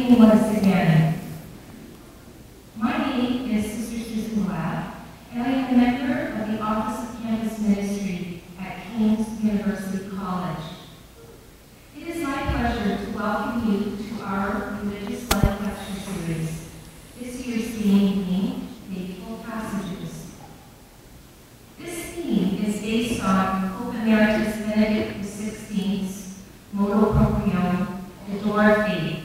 evening once again. My name is Sister Susan Ladd, and I am a member of the Office of Campus Ministry at King's University College. It is my pleasure to welcome you to our Religious Life Lecture Series, this year's theme being Faithful Passages. This theme is based on Pope Emeritus Benedict XVI's Motu Proprio, The Door of Faith,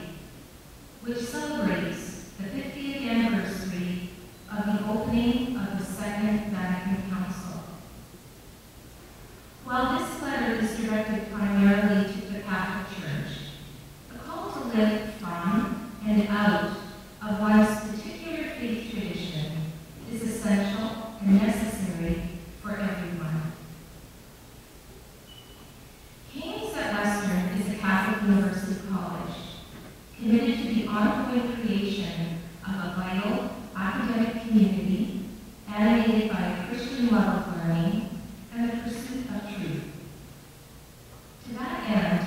which celebrates the 50th anniversary of the opening of the Second Vatican Council. While this letter is directed primarily to the Catholic Church, the call to live from and out of one's particular faith tradition is essential and necessary for everyone. King's at Western is a Catholic university college committed to the ongoing creation of a vital academic community animated by a Christian love of learning and the pursuit of truth. To that end,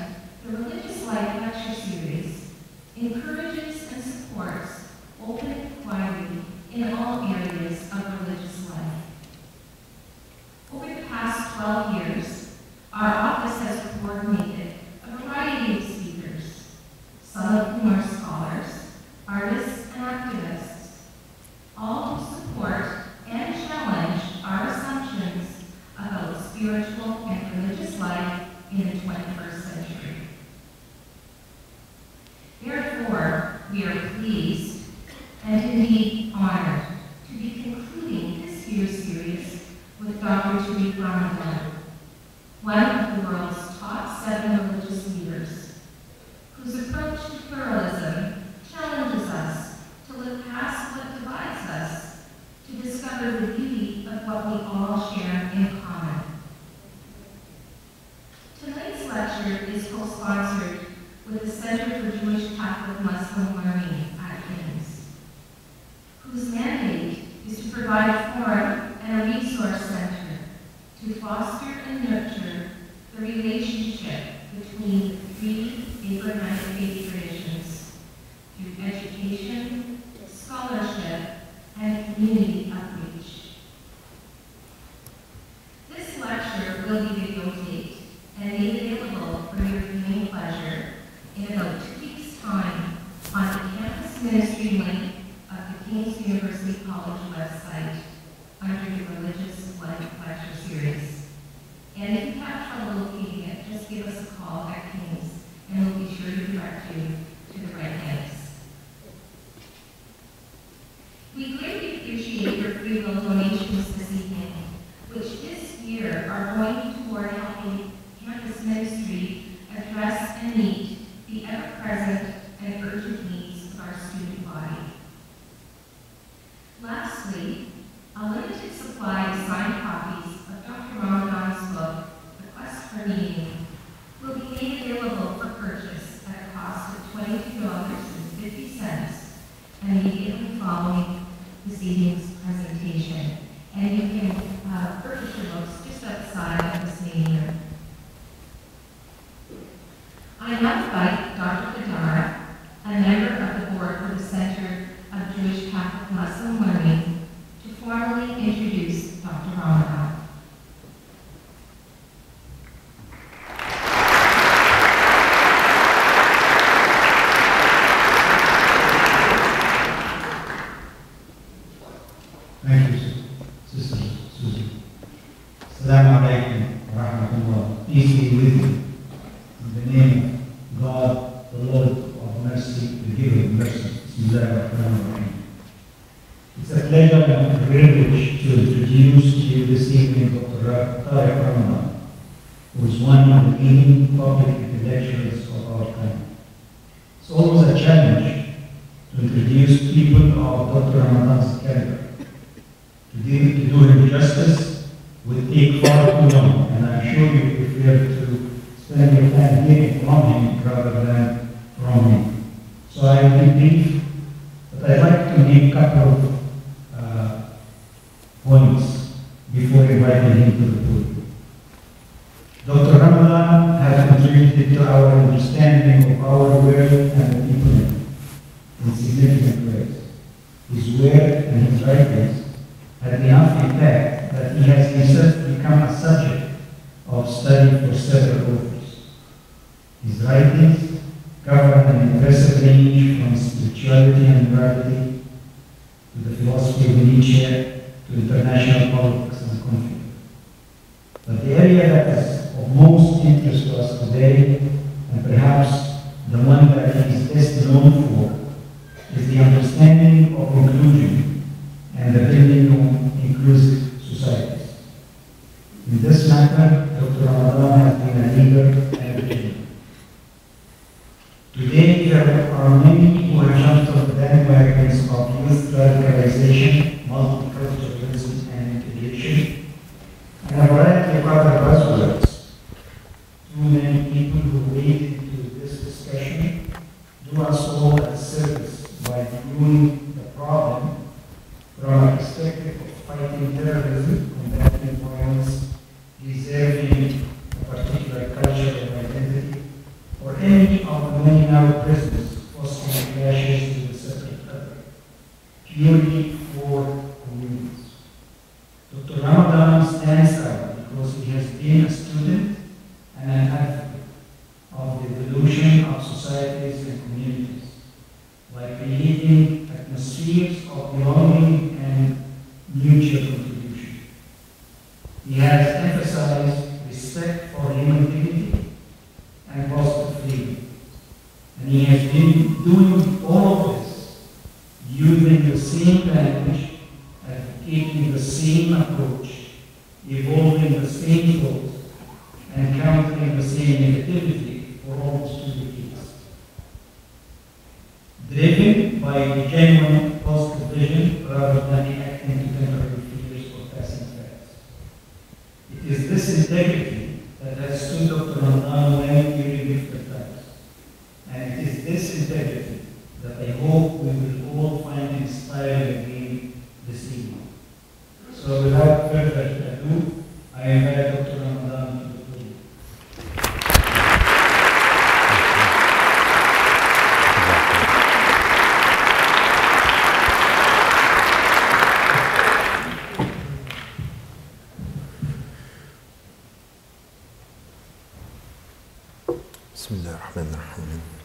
the Religious Life Lecture Series encourages and supports open inquiry in all areas of religious life. Over the past 12 years, our office has coordinated a variety of speakers, some of whom are scholars, artists, and activists, all to support and challenge our assumptions about spiritual and religious life in the 21st century. Therefore, we are pleased and indeed honored to be concluding this year's series with Dr. Tariq Ramadan, one of the world's top 7 religious leaders, whose approach to pluralism challenges us to look past what divides us, to discover the beauty of what we all share in common. Tonight's lecture is co-sponsored with the Center for Jewish Catholic Muslim Learning at King's, whose mandate is to provide a forum and a resource center to foster and nurture the relationship between the 3 Abrahamic faith traditions through education, scholarship, and community outreach. This lecture will be videotaped and made available for your viewing pleasure in about 2 weeks' time on the campus ministry link of the King's University College website under the Religious Life Lecture Series. And if you have trouble locating it, just give us a call at King's and we'll be sure to direct you to the right place. We greatly appreciate your free will donations this evening, which this year are going toward helping campus ministry address and meet the ever-present and urgent needs of our student body. Lastly, a limited supply of signed copies of Dr. Ramadan's book, The Quest for Meaning, will be made available for purchase at a cost of $22.50 immediately following this evening's presentation. And you can purchase your books just outside of this main room. I now invite Dr. Kadar, a member of the board for the Center of Jewish Catholic Muslim Learning, to formally introduce Dr. Ramadan. Thank you, Sister Susan. Assalamu alaikum wa rahmatullah. Peace be with you. In the name of God, the Lord of mercy, the giver of mercy. Bismillahirrahmanirrahim. It's a pleasure and a privilege to introduce to you this evening Dr. Tariq Ramadan, who is one of the leading public intellectuals of our time. It's always a challenge to introduce people of Dr. Ramadan's caliber. To do him justice would take far too long, and I'm sure you prefer to spend your time hearing from him rather than from him. So I will be brief, but I'd like to make a couple of points before inviting him to the podium. Dr. Ramadan has contributed to our understanding of our world and the people in it. in significant ways. His work and his writings had enough impact that he has himself become a subject of study for several authors. His writings cover an impressive range from spirituality and morality to the philosophy of Nietzsche to international politics and conflict. But the area that is of most interest to us today, and perhaps the one that he is best known for, is the understanding of inclusion and the building of inclusive societies. In this matter, Dr. Ramadan has been a leader and a beginner. Today, there are many who have jumped on the bandwagons of youth radicalization, multiculturalism, and integration, and a variety of other buzzwords. Too many people who wade into this discussion do us all a service by viewing the problem from a perspective of fighting terrorism, combating violence, preserving a particular culture and identity, or any of the many narrow prisons fostering clashes with the separate other, purely for communities. Dr. Ramadan stands out because he has been a student and an advocate of the evolution of societies and communities, by creating atmospheres of belonging and mutual contribution. He has emphasized respect for human dignity and positive freedom. And he has been doing all of this using the same language, advocating the same approach, evolving the same thoughts, and countering the same negativity for almost 2 decades. Driven by a genuine positive vision rather than reacting to temporary fears or passing facts. It is this integrity that has stood Dr. Ramadan well during difficult times. And it is this integrity that I hope we will all find inspiring again this evening. So without further ado, I invite Dr. Ramadan to the podium.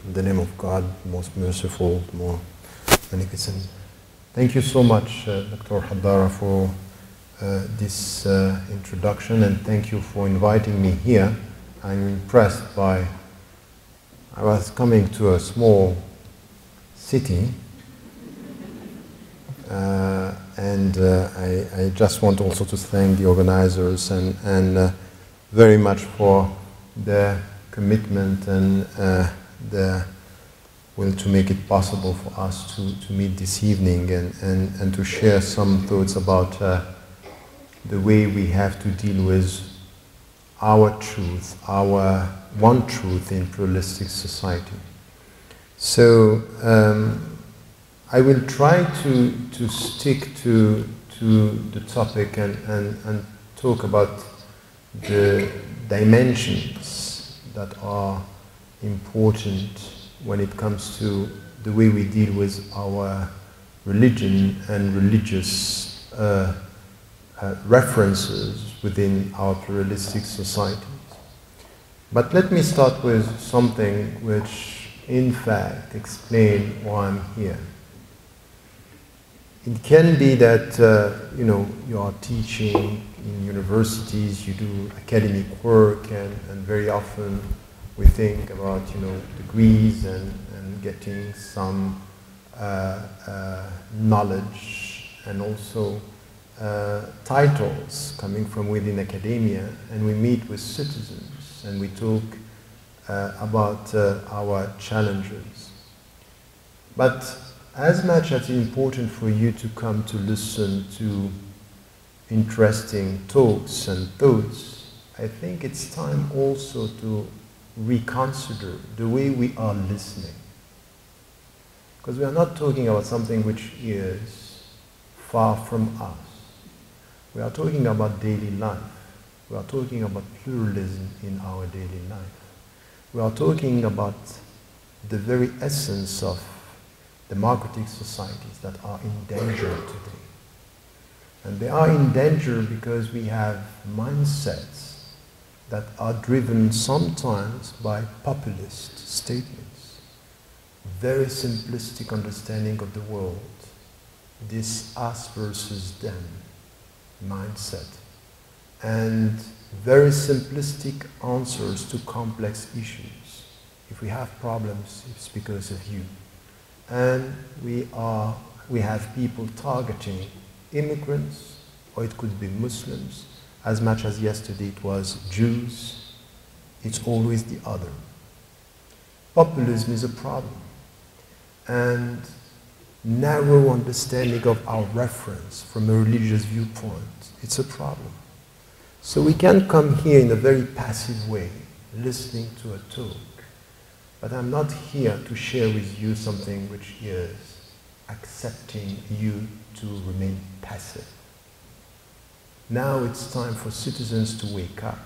In the name of God, most merciful, more beneficent. Thank you so much, Dr. Haddara, for this introduction, and thank you for inviting me here. I'm impressed by, I was coming to a small city, and I just want also to thank the organizers and very much for their commitment and the will to make it possible for us to meet this evening and to share some thoughts about the way we have to deal with our truth, our one truth in pluralistic society. So I will try to stick to the topic and talk about the dimensions that are important when it comes to the way we deal with our religion and religious references within our pluralistic societies. But let me start with something which in fact explains why I'm here. It can be that you are teaching in universities, you do academic work, and very often we think about degrees and getting some knowledge and also titles coming from within academia, and we meet with citizens and we talk about our challenges. But as much as it's important for you to come to listen to interesting talks and thoughts, I think it's time also to reconsider the way we are listening. Because we are not talking about something which is far from us. We are talking about daily life. We are talking about pluralism in our daily life. We are talking about the very essence of democratic societies that are in danger today. And they are in danger because we have mindsets that are driven sometimes by populist statements, very simplistic understanding of the world, this us versus them mindset, and very simplistic answers to complex issues. If we have problems, it's because of you. And we have people targeting immigrants, or it could be Muslims, as much as yesterday it was Jews. It's always the other. Populism is a problem. And narrow understanding of our reference from a religious viewpoint, it's a problem. So we can come here in a very passive way, listening to a talk, but I'm not here to share with you something which is accepting you to remain passive. Now it's time for citizens to wake up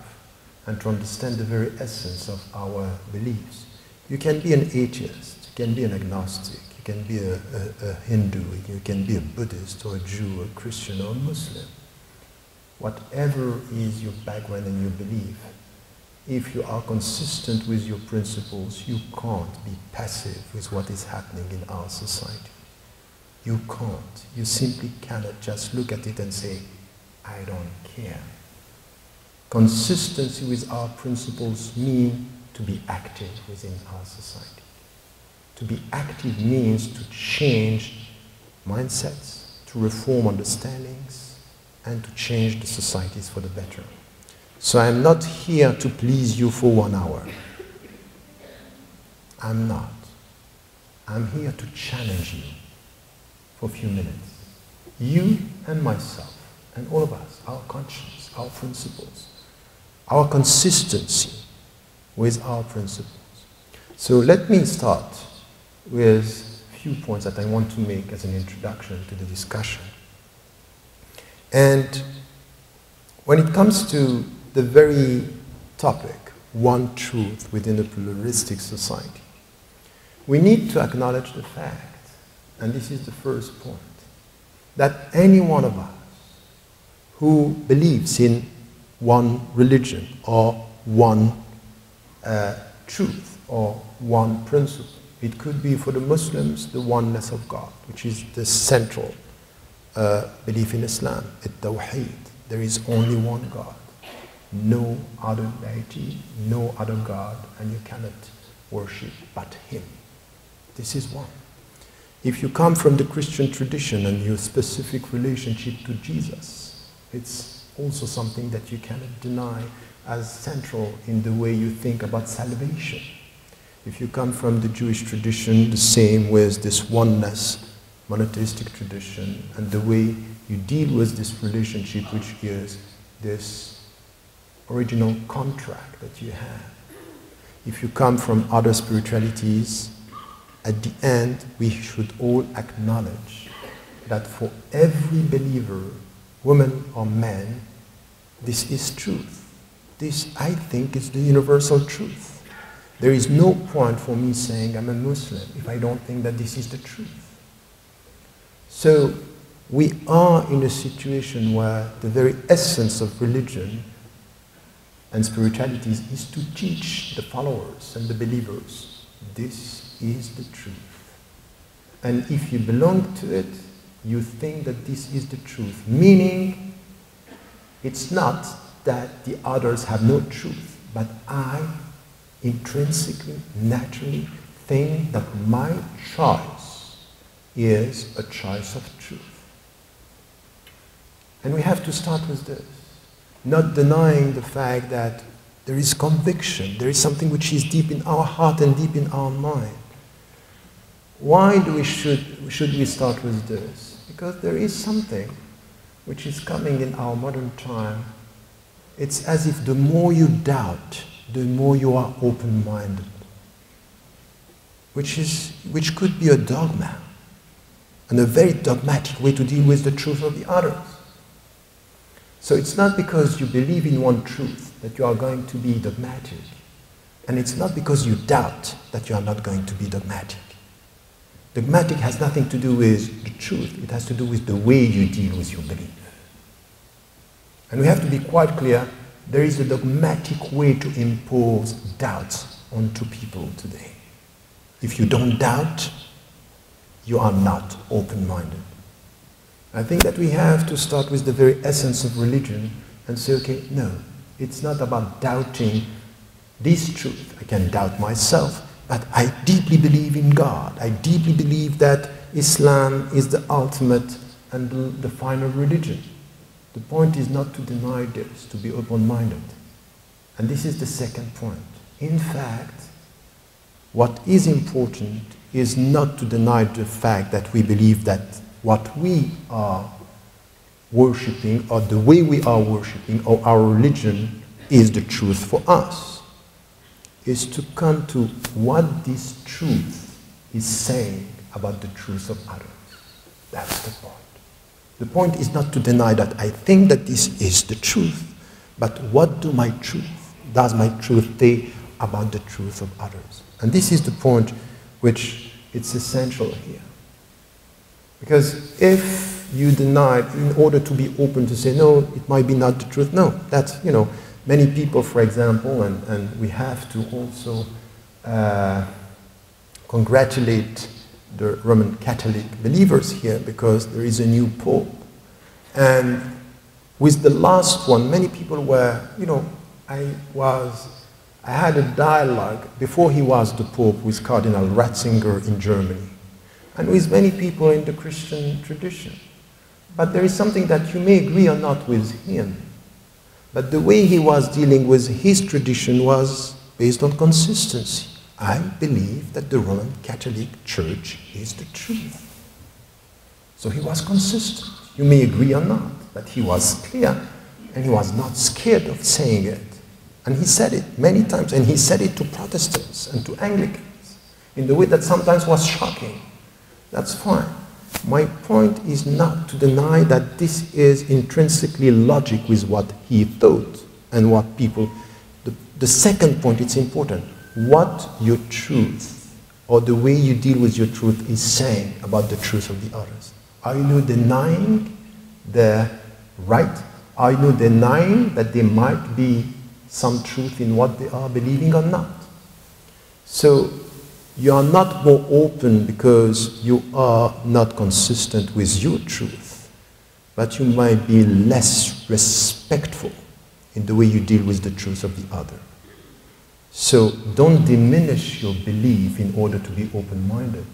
and to understand the very essence of our beliefs. You can be an atheist, you can be an agnostic, you can be a Hindu, you can be a Buddhist or a Jew or a Christian or a Muslim. Whatever is your background and your belief, if you are consistent with your principles, you can't be passive with what is happening in our society. You can't. You simply cannot just look at it and say, I don't care. Consistency with our principles means to be active within our society. To be active means to change mindsets, to reform understandings, and to change the societies for the better. So I'm not here to please you for 1 hour. I'm not. I'm here to challenge you for a few minutes. You and myself, and all of us, our conscience, our principles, our consistency with our principles. So let me start with a few points that I want to make as an introduction to the discussion. And when it comes to the very topic, one truth within a pluralistic society, we need to acknowledge the fact, and this is the first point, that any one of us who believes in one religion or one truth or one principle, it could be for the Muslims the oneness of God, which is the central belief in Islam, at-Tawheed. There is only one God, no other deity, no other God, and you cannot worship but Him. This is one. If you come from the Christian tradition and your specific relationship to Jesus, it's also something that you cannot deny as central in the way you think about salvation. If you come from the Jewish tradition, the same with this oneness, monotheistic tradition, and the way you deal with this relationship, which is this original contract that you have. If you come from other spiritualities, at the end, we should all acknowledge that for every believer, woman or man, this is truth. This, I think, is the universal truth. There is no point for me saying I'm a Muslim if I don't think that this is the truth. So we are in a situation where the very essence of religion and spiritualities is to teach the followers and the believers, this is the truth. And if you belong to it, you think that this is the truth, meaning it's not that the others have no truth, but I intrinsically, naturally think that my choice is a choice of truth. And we have to start with this, not denying the fact that there is conviction, there is something which is deep in our heart and deep in our mind. Why should we start with this? Because there is something which is coming in our modern time. It's as if the more you doubt, the more you are open-minded, which could be a dogma, and a very dogmatic way to deal with the truth of the others. So it's not because you believe in one truth that you are going to be dogmatic, and it's not because you doubt that you are not going to be dogmatic. Dogmatic has nothing to do with the truth. It has to do with the way you deal with your belief. And we have to be quite clear, there is a dogmatic way to impose doubts onto people today. If you don't doubt, you are not open-minded. I think that we have to start with the very essence of religion and say, okay, no, it's not about doubting this truth. I can doubt myself, but I deeply believe in God. I deeply believe that Islam is the ultimate and the final religion. The point is not to deny this, to be open-minded. And this is the second point. In fact, what is important is not to deny the fact that we believe that what we are worshipping, or the way we are worshipping, or our religion is the truth for us. Is to come to what this truth is saying about the truth of others. That's the point. The point is not to deny that I think that this is the truth, but what does my truth say about the truth of others? And this is the point which it's essential here. Because if you deny in order to be open to say, no, it might be not the truth, no, that's, many people, for example, and we have to also congratulate the Roman Catholic believers here, because there is a new Pope. And with the last one, many people were, I had a dialogue before he was the Pope with Cardinal Ratzinger in Germany, and with many people in the Christian tradition. But there is something that you may agree or not with him. But the way he was dealing with his tradition was based on consistency. I believe that the Roman Catholic Church is the truth. So he was consistent. You may agree or not, but he was clear, and he was not scared of saying it. And he said it many times, and he said it to Protestants and to Anglicans in the way that sometimes was shocking. That's fine. My point is not to deny that this is intrinsically logic with what he thought and what people... The second point, it's important. What your truth or the way you deal with your truth is saying about the truth of the others. Are you denying their right? Are you denying that there might be some truth in what they are believing or not? So you are not more open because you are not consistent with your truth, but you might be less respectful in the way you deal with the truth of the other. So don't diminish your belief in order to be open-minded,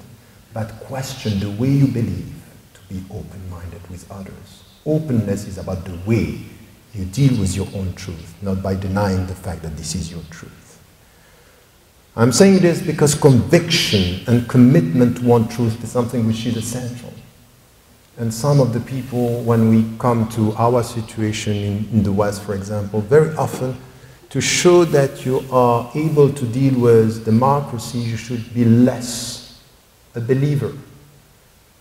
but question the way you believe to be open-minded with others. Openness is about the way you deal with your own truth, not by denying the fact that this is your truth. I'm saying this because conviction and commitment to one truth is something which is essential. And some of the people, when we come to our situation in the West, for example, very often, to show that you are able to deal with democracy, you should be less a believer.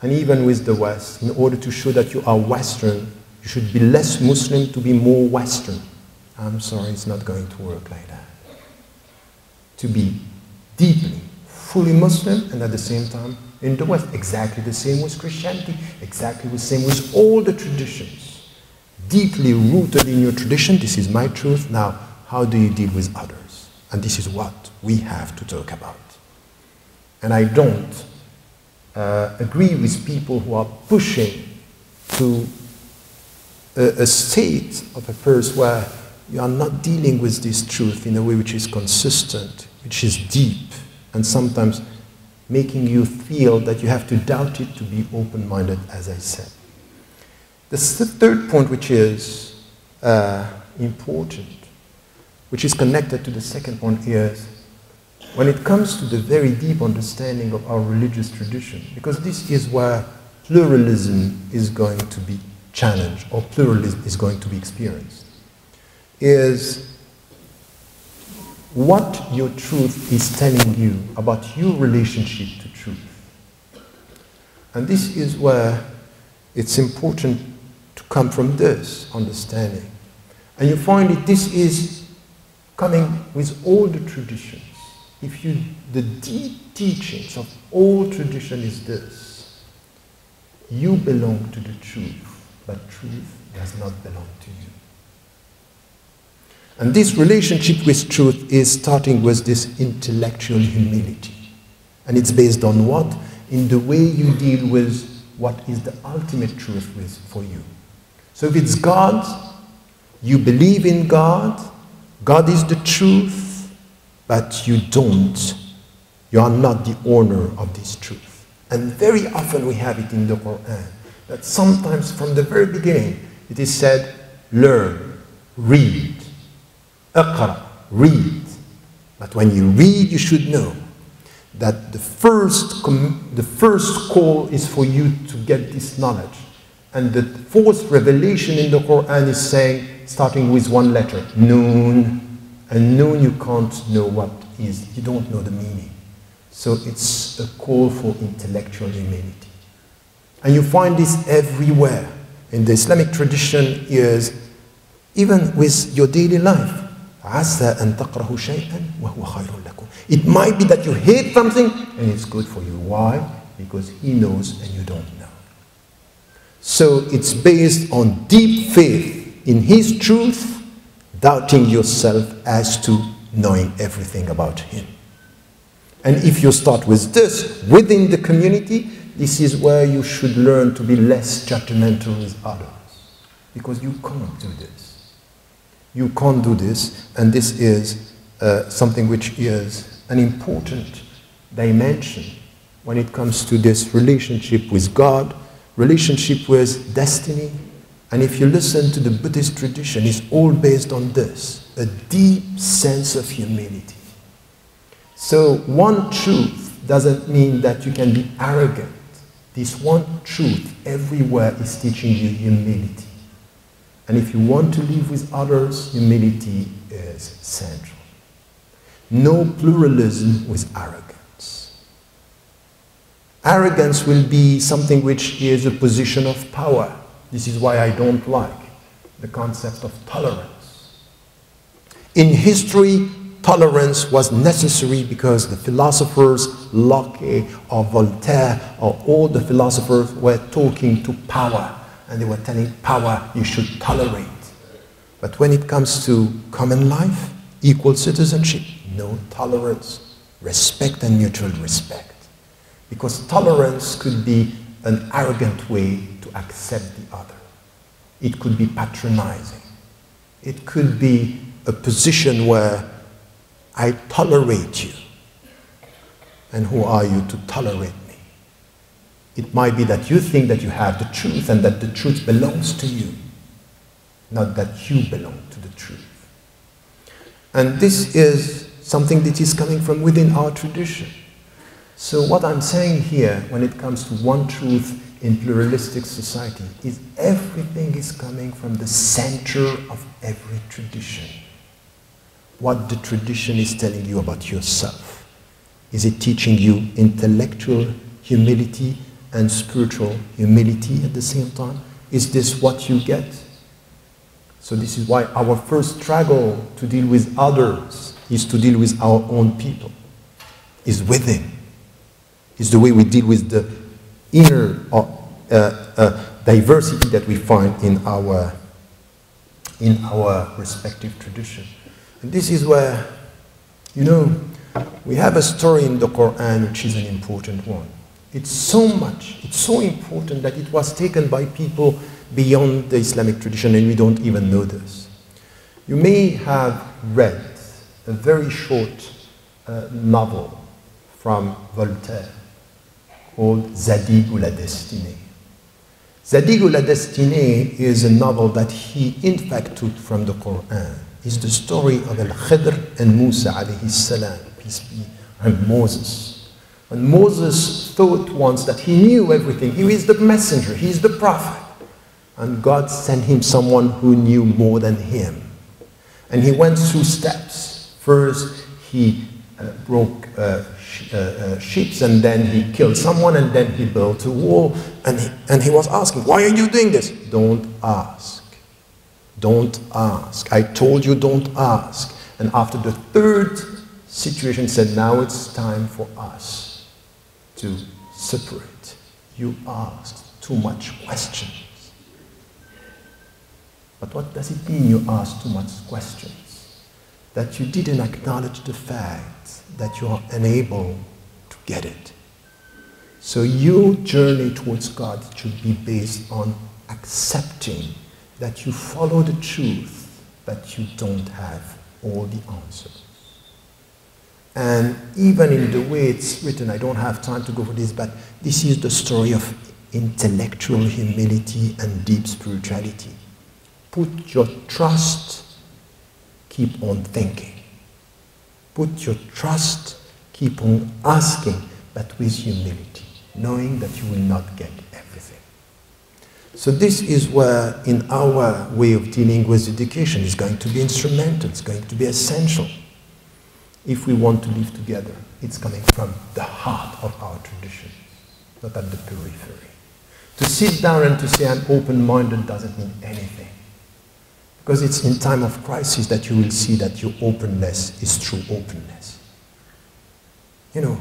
And even with the West, in order to show that you are Western, you should be less Muslim to be more Western. I'm sorry, it's not going to work like that. To be deeply, fully Muslim, and at the same time in the West, exactly the same with Christianity, exactly the same with all the traditions. Deeply rooted in your tradition, this is my truth, now how do you deal with others? And this is what we have to talk about. And I don't agree with people who are pushing to a state of affairs where you are not dealing with this truth in a way which is consistent, which is deep, and sometimes making you feel that you have to doubt it to be open-minded, as I said. The third point, which is important, which is connected to the second point, is when it comes to the very deep understanding of our religious tradition, because this is where pluralism is going to be challenged, or pluralism is going to be experienced, is what your truth is telling you about your relationship to truth. And this is where it's important to come from this understanding. And you find that this is coming with all the traditions. the deep teachings of all tradition is this: you belong to the truth, but truth does not belong to you. And this relationship with truth is starting with this intellectual humility. And it's based on what? In the way you deal with what is the ultimate truth for you. So if it's God, you believe in God, God is the truth, but you are not the owner of this truth. And very often we have it in the Quran, that sometimes from the very beginning it is said, learn, read, اقرأ, read. But when you read, you should know that the first call is for you to get this knowledge. And the fourth revelation in the Quran is saying, starting with one letter, Noon. And Noon you can't know what is, you don't know the meaning. So it's a call for intellectual humility. And you find this everywhere. In the Islamic tradition is, even with your daily life. It might be that you hate something and it's good for you. Why? Because he knows and you don't know. So it's based on deep faith in his truth, doubting yourself as to knowing everything about him. And if you start with this within the community, this is where you should learn to be less judgmental with others. Because you can't do this. You can't do this, and this is something which is an important dimension when it comes to this relationship with God, relationship with destiny. And if you listen to the Buddhist tradition, it's all based on this, a deep sense of humility. So one truth doesn't mean that you can be arrogant. This one truth everywhere is teaching you humility. And if you want to live with others, humility is central. No pluralism with arrogance. Arrogance will be something which is a position of power. This is why I don't like the concept of tolerance. In history, tolerance was necessary because the philosophers, Locke or Voltaire or all the philosophers were talking to power. And they were telling power, you should tolerate. But when it comes to common life, equal citizenship, no tolerance, respect and mutual respect. Because tolerance could be an arrogant way to accept the other. It could be patronizing. It could be a position where I tolerate you. And who are you to tolerate me? It might be that you think that you have the truth and that the truth belongs to you, not that you belong to the truth. And this is something that is coming from within our tradition. So what I'm saying here, when it comes to one truth in pluralistic society, is everything is coming from the center of every tradition. What the tradition is telling you about yourself. Is it teaching you intellectual humility and spiritual humility at the same time? Is this what you get? So this is why our first struggle to deal with others is to deal with our own people. Is within. Is the way we deal with the inner diversity that we find in our respective tradition. And this is where, you know, we have a story in the Quran which is an important one. It's so important that it was taken by people beyond the Islamic tradition and we don't even know this. You may have read a very short novel from Voltaire called Zadig ou la Destinée. Zadig ou la Destinée is a novel that he in fact took from the Quran. It's the story of Al-Khidr and Musa alayhi salam, peace be on Moses. And Moses thought once that he knew everything. He is the messenger, he is the prophet. And God sent him someone who knew more than him. And he went through steps. First, he broke ships, and then he killed someone, and then he built a wall. And he was asking, why are you doing this? Don't ask. Don't ask. I told you don't ask. And after the third situation said, now it's time for us to separate. You asked too much questions. But what does it mean you asked too much questions? That you didn't acknowledge the fact that you are unable to get it. So your journey towards God should be based on accepting that you follow the truth, but you don't have all the answers. And even in the way it's written, I don't have time to go for this, but this is the story of intellectual humility and deep spirituality. Put your trust, keep on thinking. Put your trust, keep on asking, but with humility, knowing that you will not get everything. So this is where, in our way of dealing with education, is going to be instrumental, it's going to be essential. If we want to live together, it's coming from the heart of our tradition, not at the periphery. To sit down and to say I'm open-minded doesn't mean anything. Because it's in time of crisis that you will see that your openness is true openness. You know,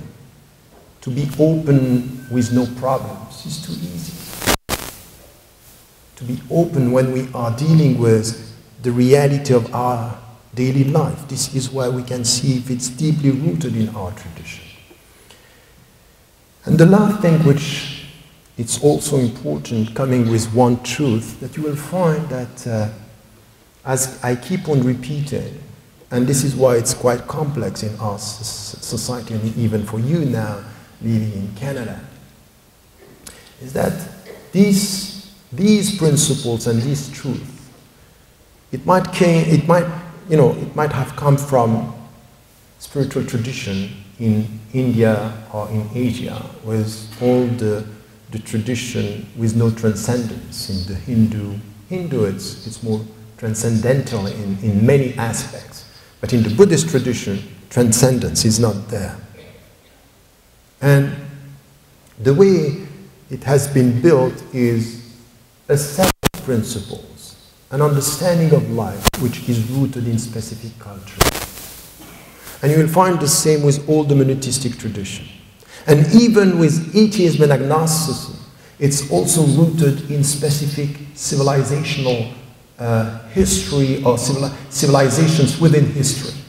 to be open with no problems is too easy. To be open when we are dealing with the reality of our daily life. This is where we can see if it's deeply rooted in our tradition. And the last thing which it's also important, coming with one truth, that you will find that as I keep on repeating, and this is why it's quite complex in our society, and even for you now living in Canada, is that these principles and this truth, it might have come from spiritual tradition in India or in Asia, with all the tradition with no transcendence. In the Hindu it's more transcendental in many aspects. But in the Buddhist tradition, transcendence is not there. And the way it has been built is a set of principles, an understanding of life which is rooted in specific culture. And you will find the same with all the monotheistic tradition. And even with atheism and agnosticism, it's also rooted in specific civilizational history or civilizations within history.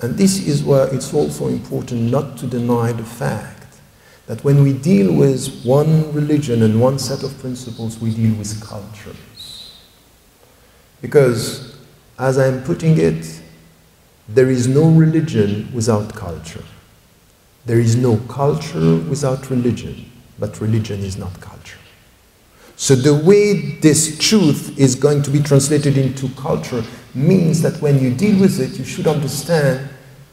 And this is where it's also important not to deny the fact that when we deal with one religion and one set of principles, we deal with cultures. Because, as I'm putting it, there is no religion without culture. There is no culture without religion, but religion is not culture. So the way this truth is going to be translated into culture means that when you deal with it, you should understand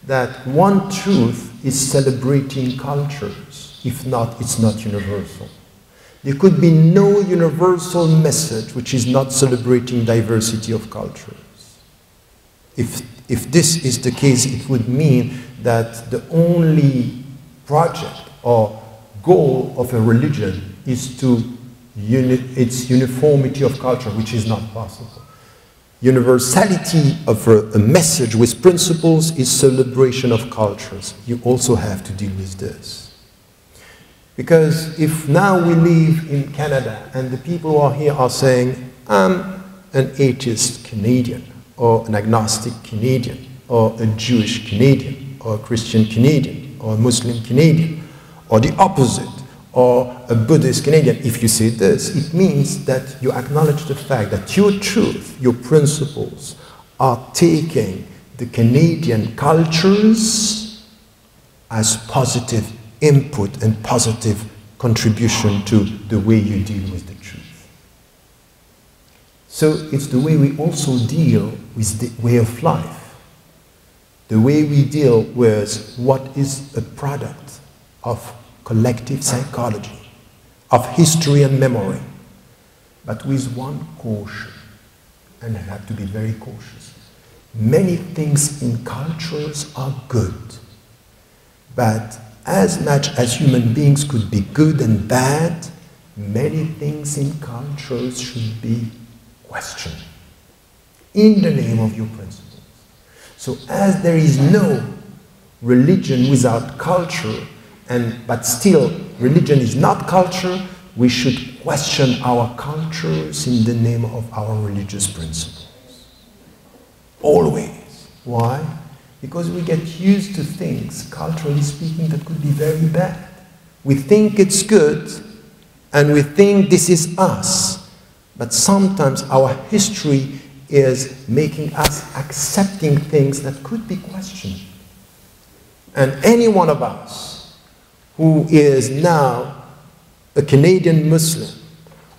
that one truth is celebrating cultures. If not, it's not universal. There could be no universal message which is not celebrating diversity of cultures. If this is the case, it would mean that the only project or goal of a religion is to its uniformity of culture, which is not possible. Universality of a message with principles is celebration of cultures. You also have to deal with this. Because if now we live in Canada and the people who are here are saying, I'm an atheist Canadian, or an agnostic Canadian, or a Jewish Canadian, or a Christian Canadian, or a Muslim Canadian, or the opposite, or a Buddhist Canadian, if you say this, it means that you acknowledge the fact that your truth, your principles, are taking the Canadian cultures as positive input and positive contribution to the way you deal with the truth. So it's the way we also deal with the way of life. The way we deal with what is a product of collective psychology, of history and memory, but with one caution, and I have to be very cautious. Many things in cultures are good, but as much as human beings could be good and bad, many things in cultures should be questioned in the name of your principles. So as there is no religion without culture, but still religion is not culture, we should question our cultures in the name of our religious principles. Always. Why? Because we get used to things, culturally speaking, that could be very bad. We think it's good, and we think this is us. But sometimes our history is making us accepting things that could be questioned. And any one of us who is now a Canadian Muslim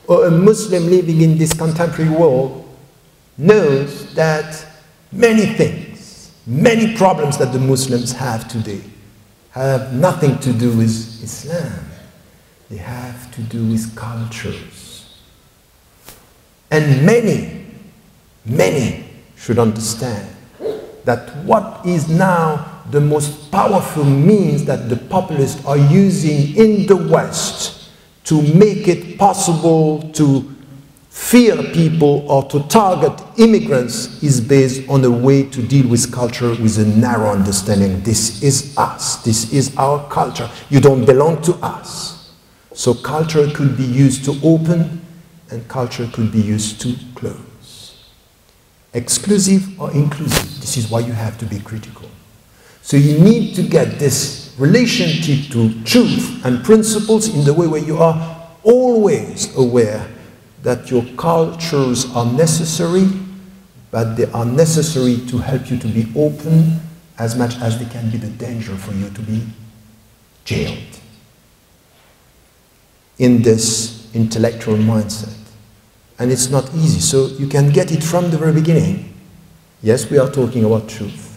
or a Muslim living in this contemporary world knows that many things, many problems that the Muslims have today have nothing to do with Islam. They have to do with cultures. And many should understand that what is now the most powerful means that the populists are using in the West to make it possible to fear people or to target immigrants is based on a way to deal with culture with a narrow understanding. This is us. This is our culture. You don't belong to us. So culture could be used to open and culture could be used to close. Exclusive or inclusive. This is why you have to be critical. So you need to get this relationship to truth and principles in the way where you are always aware that your cultures are necessary, but they are necessary to help you to be open as much as they can be the danger for you to be jailed in this intellectual mindset. And it's not easy, so you can get it from the very beginning. Yes, we are talking about truth.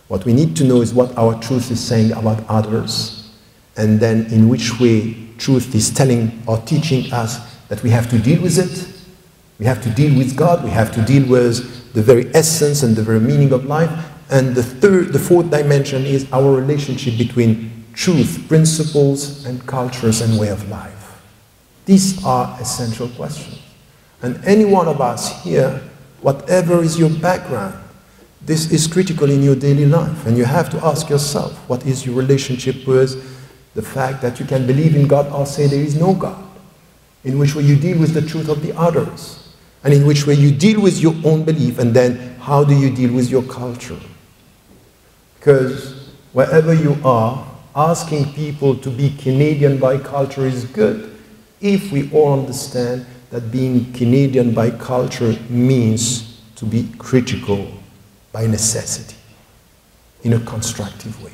What we need to know is what our truth is saying about others, and then in which way truth is telling or teaching us that we have to deal with it. We have to deal with God. We have to deal with the very essence and the very meaning of life. And the fourth dimension is our relationship between truth, principles, and cultures and way of life. These are essential questions. And any one of us here, whatever is your background, this is critical in your daily life. And you have to ask yourself, what is your relationship with the fact that you can believe in God or say there is no God? In which way you deal with the truth of the others, and in which way you deal with your own belief, and then how do you deal with your culture? Because wherever you are, asking people to be Canadian by culture is good, if we all understand that being Canadian by culture means to be critical by necessity, in a constructive way.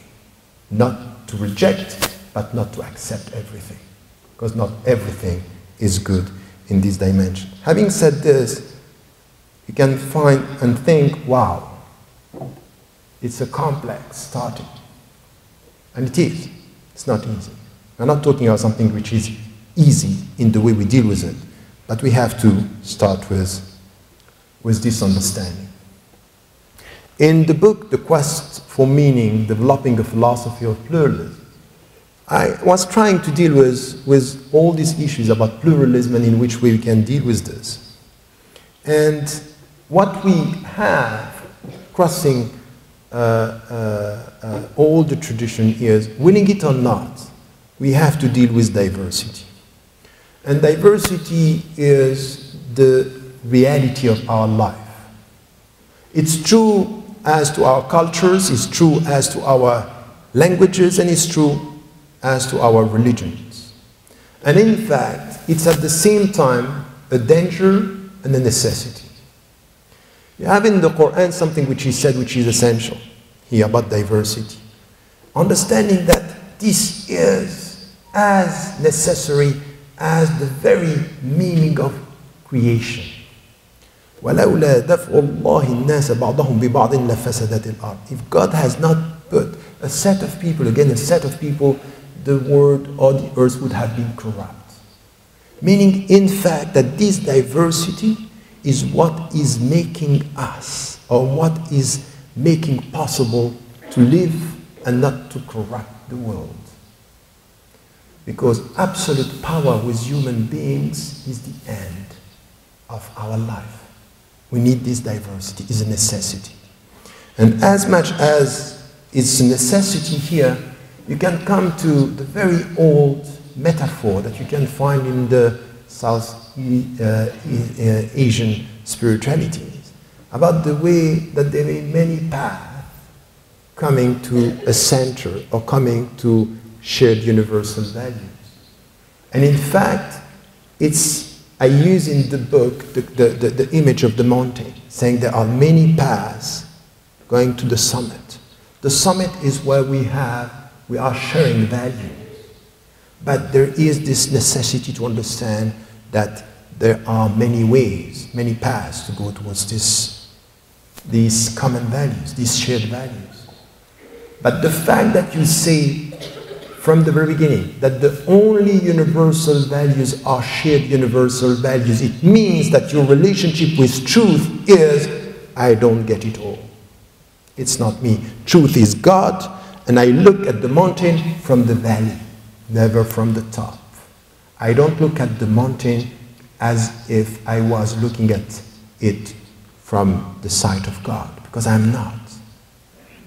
Not to reject, but not to accept everything, because not everything is good in this dimension. Having said this, you can find and think, wow, it's a complex starting. And it is. It's not easy. We're not talking about something which is easy in the way we deal with it, but we have to start with this understanding. In the book, The Quest for Meaning, Developing a Philosophy of Pluralism, I was trying to deal with all these issues about pluralism and in which way we can deal with this. And what we have crossing all the tradition is, willing it or not, we have to deal with diversity. And diversity is the reality of our life. It's true as to our cultures, it's true as to our languages, and it's true as to our religions. And in fact, it's at the same time a danger and a necessity. You have in the Quran something which is said which is essential here about diversity. Understanding that this is as necessary as the very meaning of creation. وَلَوْلَا دَفْعُ اللَّهِ النَّاسَ بَعْضَهُمْ بِبَعْضٍ لَفَسَدَتِ الْأَرْضِ. If God has not put a set of people, again a set of people, the world or the earth would have been corrupt. Meaning, in fact, that this diversity is what is making us, or what is making possible to live and not to corrupt the world. Because absolute power with human beings is the end of our life. We need this diversity, it's a necessity. And as much as it's a necessity here, you can come to the very old metaphor that you can find in the South Asian spiritualities about the way that there are many paths coming to a center or coming to shared universal values. And in fact, I use in the book the image of the mountain, saying there are many paths going to the summit. The summit is where we are sharing values. But there is this necessity to understand that there are many ways, many paths to go towards these common values, these shared values. But the fact that you say from the very beginning that the only universal values are shared universal values, it means that your relationship with truth is, I don't get it all. It's not me. Truth is God, and I look at the mountain from the valley, never from the top. I don't look at the mountain as if I was looking at it from the sight of God, because I'm not.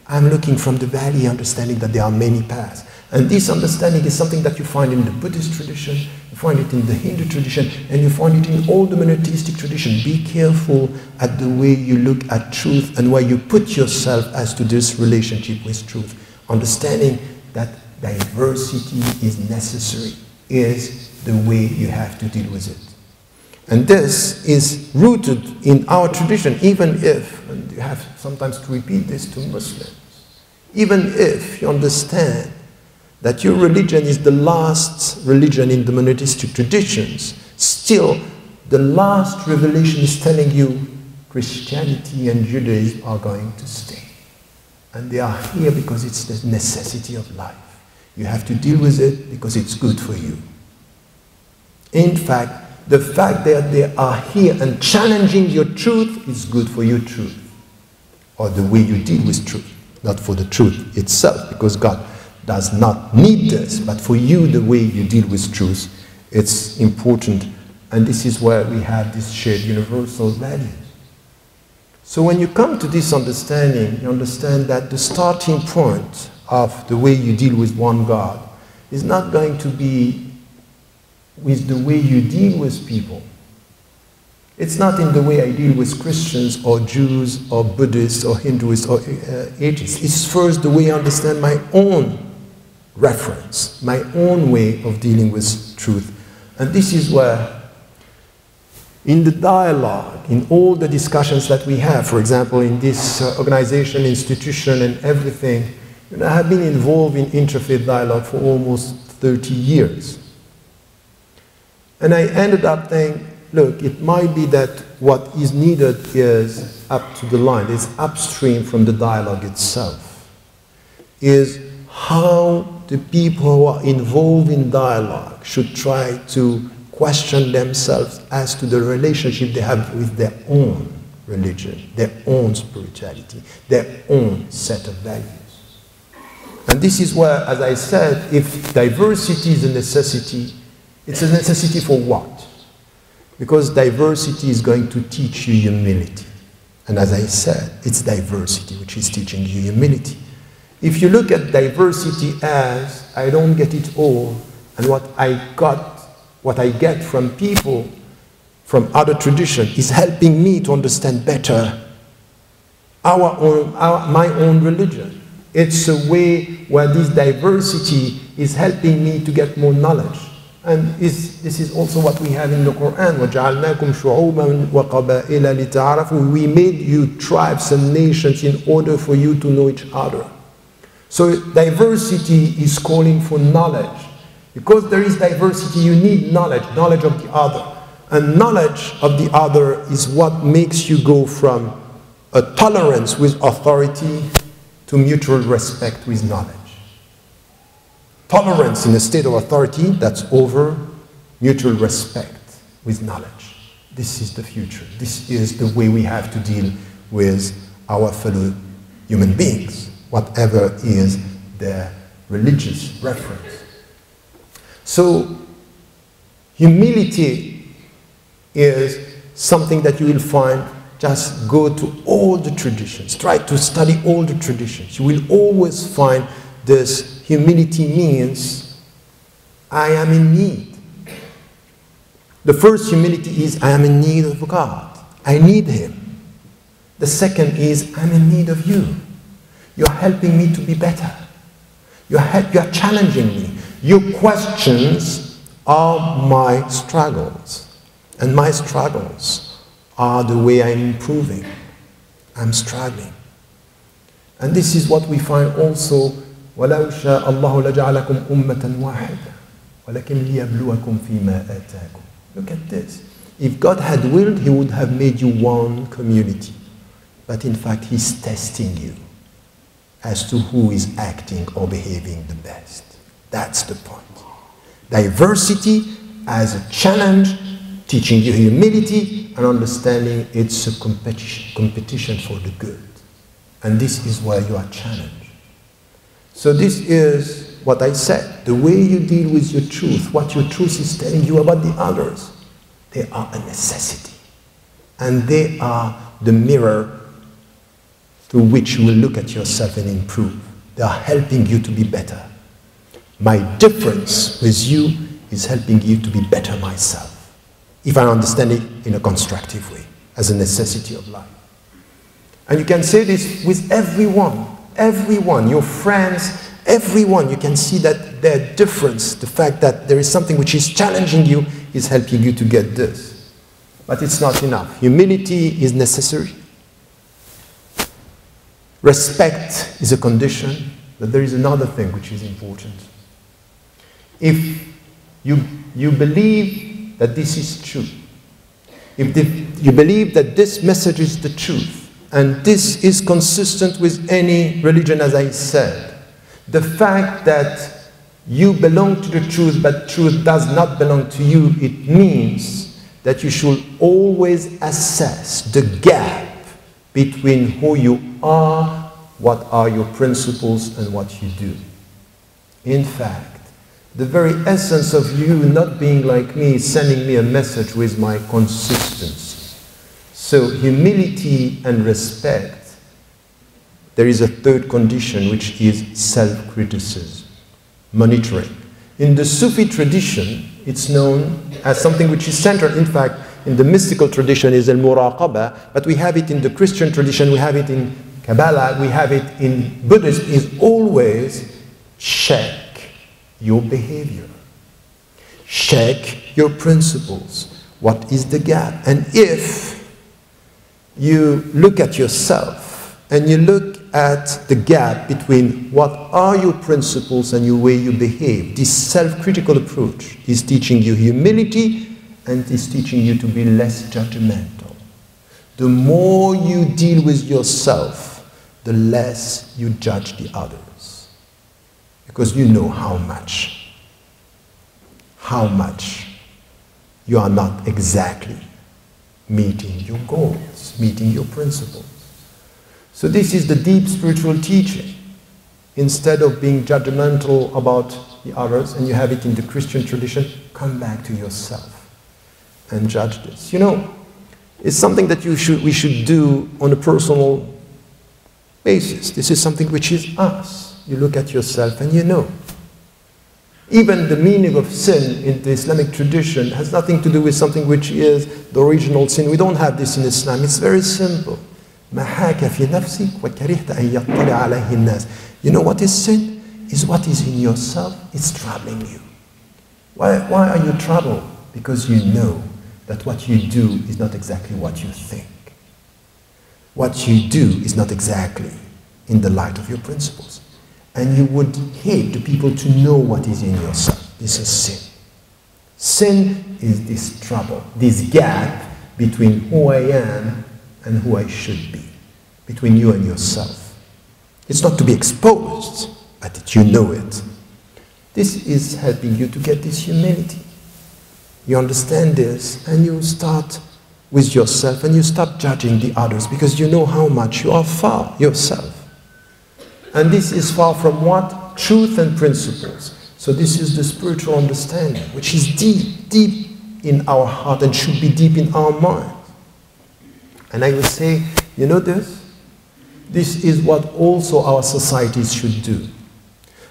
I'm looking from the valley, understanding that there are many paths. And this understanding is something that you find in the Buddhist tradition, you find it in the Hindu tradition, and you find it in all the monotheistic tradition. Be careful at the way you look at truth and where you put yourself as to this relationship with truth. Understanding that diversity is necessary is the way you have to deal with it. And this is rooted in our tradition, even if, and you have sometimes to repeat this to Muslims, even if you understand that your religion is the last religion in the monotheistic traditions, still the last revelation is telling you Christianity and Judaism are going to stay. And they are here because it's the necessity of life. You have to deal with it because it's good for you. In fact, the fact that they are here and challenging your truth is good for your truth, or the way you deal with truth, not for the truth itself, because God does not need this, but for you, the way you deal with truth, it's important. And this is where we have this shared universal values. So when you come to this understanding, you understand that the starting point of the way you deal with one God is not going to be with the way you deal with people. It's not in the way I deal with Christians or Jews or Buddhists or Hindus or atheists. It's first the way I understand my own reference, my own way of dealing with truth. And this is where, in the dialogue, in all the discussions that we have, for example, in this organization, institution, and everything, I have been involved in interfaith dialogue for almost 30 years. And I ended up saying, look, it might be that what is needed is up to the line, is upstream from the dialogue itself, is how the people who are involved in dialogue should try to question themselves as to the relationship they have with their own religion, their own spirituality, their own set of values. And this is where, as I said, if diversity is a necessity, it's a necessity for what? Because diversity is going to teach you humility. And as I said, it's diversity which is teaching you humility. If you look at diversity as, I don't get it all, and what I get from people from other traditions is helping me to understand better my own religion. It's a way where this diversity is helping me to get more knowledge. And this is also what we have in the Quran. وَجَعَلْنَاكُمْ شُعُوبًا وَقَبَائِلَ لِتَعَارَفُوا. We made you tribes and nations in order for you to know each other. So diversity is calling for knowledge. Because there is diversity, you need knowledge of the other. And knowledge of the other is what makes you go from a tolerance with authority to mutual respect with knowledge. Tolerance in a state of authority, that's over. Mutual respect with knowledge. This is the future. This is the way we have to deal with our fellow human beings, whatever is their religious reference. So, humility is something that you will find just go to all the traditions. Try to study all the traditions. You will always find this humility means I am in need. The first humility is I am in need of God. I need Him. The second is I'm in need of you. You're helping me to be better. You're challenging me. Your questions are my struggles. And my struggles are the way I'm improving. I'm struggling. And this is what we find also, وَلَوْ شَاءَ اللَّهُ لَجَعَلَكُمْ أُمَّةً وَاحِدًا وَلَكِنْ لِيَبْلُوَكُمْ فِي مَا آتَاكُمْ. Look at this. If God had willed, He would have made you one community. But in fact, He's testing you as to who is acting or behaving the best. That's the point. Diversity as a challenge, teaching you humility and understanding it's a competition for the good. And this is where you are challenged. So this is what I said. The way you deal with your truth, what your truth is telling you about the others, they are a necessity. And they are the mirror through which you will look at yourself and improve. They are helping you to be better. My difference with you is helping you to be better myself, if I understand it in a constructive way, as a necessity of life. And you can say this with everyone, your friends, everyone. You can see that their difference, the fact that there is something which is challenging you, is helping you to get this. But it's not enough. Humility is necessary. Respect is a condition, but there is another thing which is important. If you believe that this is true, if you believe that this message is the truth, and this is consistent with any religion, as I said, the fact that you belong to the truth, but truth does not belong to you, it means that you should always assess the gap between who you are, what are your principles, and what you do. In fact, the very essence of you not being like me is sending me a message with my consistency. So humility and respect, there is a third condition, which is self-criticism, monitoring. In the Sufi tradition, it's known as something which is central. In fact, in the mystical tradition is al-muraqaba, but we have it in the Christian tradition, we have it in Kabbalah, we have it in Buddhism, is always check your behavior. Check your principles. What is the gap? And if you look at yourself and you look at the gap between what are your principles and the way you behave, this self-critical approach is teaching you humility and is teaching you to be less judgmental. The more you deal with yourself, the less you judge the others. Because you know how much you are not exactly meeting your goals, meeting your principles. So this is the deep spiritual teaching. Instead of being judgmental about the others, and you have it in the Christian tradition, come back to yourself and judge this. You know, it's something that we should do on a personal basis. This is something which is us. You look at yourself and you know. Even the meaning of sin in the Islamic tradition has nothing to do with something which is the original sin. We don't have this in Islam. It's very simple. You know what is sin? Is what is in yourself. It's troubling you. Why are you troubled? Because you know that what you do is not exactly what you think. What you do is not exactly in the light of your principles. And you would hate the people to know what is in yourself. This is sin. Sin is this trouble, this gap between who I am and who I should be, between you and yourself. It's not to be exposed, but that you know it. This is helping you to get this humility. You understand this, and you start with yourself, and you stop judging the others, because you know how much you are far yourself. And this is far from what? Truth and principles. So this is the spiritual understanding, which is deep, deep in our heart and should be deep in our mind. And I would say, you know this? This is what also our societies should do.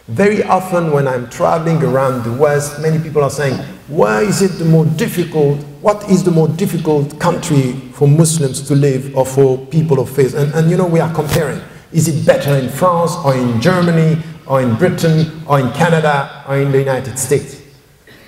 Very often when I'm traveling around the West, many people are saying, why is it the more difficult, what is the more difficult country for Muslims to live or for people of faith? And you know, we are comparing. Is it better in France or in Germany or in Britain or in Canada or in the United States?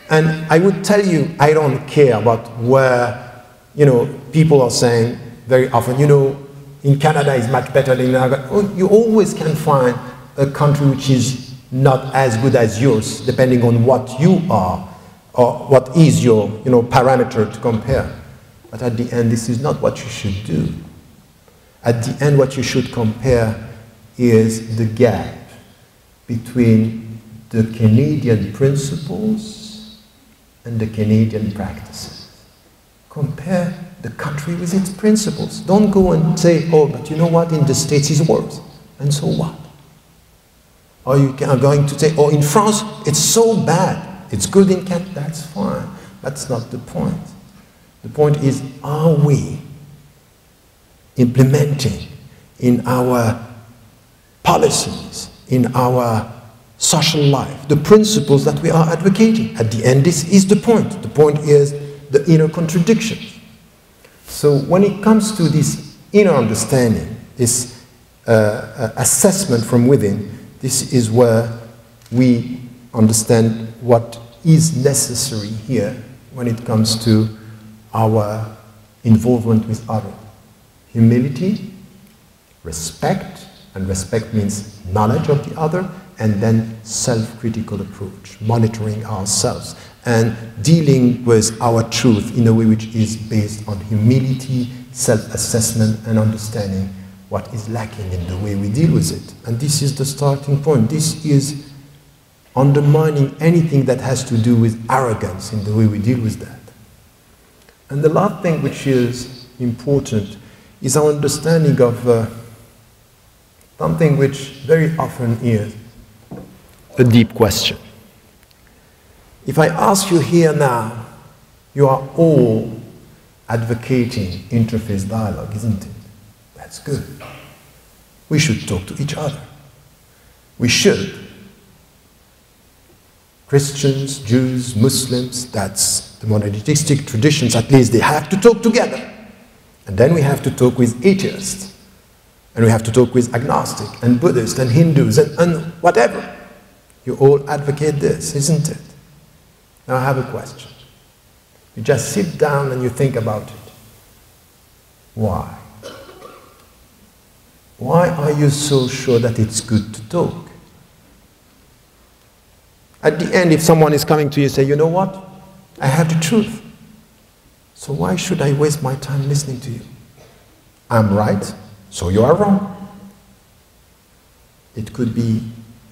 And I would tell you, I don't care about where, you know, people are saying very often, you know, in Canada is much better than in Canada. Oh, you always can find a country which is not as good as yours, depending on what you are or what is your, you know, parameter to compare. But at the end, this is not what you should do. At the end, what you should compare is the gap between the Canadian principles and the Canadian practices. Compare the country with its principles. Don't go and say, oh, but you know what, in the States is worse. And so what? Or you are going to say, oh, in France, it's so bad. It's good in Canada, that's fine. That's not the point. The point is, are we implementing in our policies, in our social life, the principles that we are advocating? At the end, this is the point. The point is the inner contradictions. So when it comes to this inner understanding, this assessment from within, this is where we understand what is necessary here when it comes to our involvement with others. Humility, respect, and respect means knowledge of the other, and then self-critical approach, monitoring ourselves, and dealing with our truth in a way which is based on humility, self-assessment, and understanding what is lacking in the way we deal with it. And this is the starting point. This is undermining anything that has to do with arrogance in the way we deal with that. And the last thing which is important is our understanding of something which very often is a deep question. If I ask you here now, you are all advocating interfaith dialogue, isn't it? That's good. We should talk to each other. We should. Christians, Jews, Muslims, that's the monotheistic traditions, at least they have to talk together. And then we have to talk with atheists. And we have to talk with agnostic and Buddhists and Hindus and whatever. You all advocate this, isn't it? Now I have a question. You just sit down and you think about it. Why? Why are you so sure that it's good to talk? At the end, if someone is coming to you and say, you know what? I have the truth. So why should I waste my time listening to you? I'm right, so you are wrong. It could be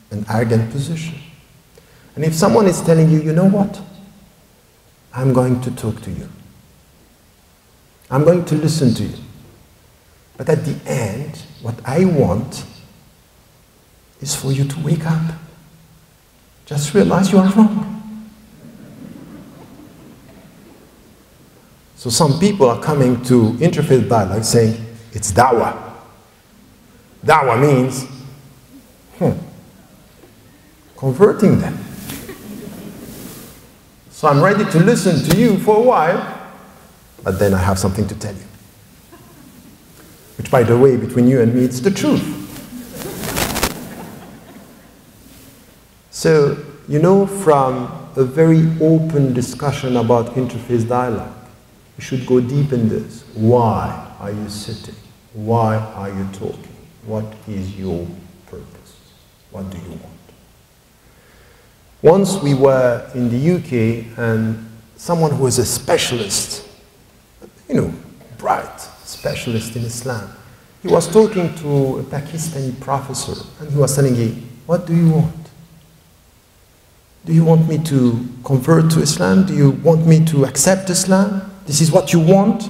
an arrogant position. And if someone is telling you, you know what? I'm going to talk to you. I'm going to listen to you. But at the end, what I want is for you to wake up. Just realize you are wrong. So some people are coming to interfaith dialogue saying, it's dawah. Dawah means converting them. So I'm ready to listen to you for a while, but then I have something to tell you. Which, by the way, between you and me, it's the truth. So, you know, from a very open discussion about interfaith dialogue, we should go deep in this. Why are you sitting? Why are you talking? What is your purpose? What do you want? Once we were in the UK, and someone who was a specialist, you know, bright specialist in Islam, he was talking to a Pakistani professor, and he was telling him, what do you want? Do you want me to convert to Islam? Do you want me to accept Islam? This is what you want?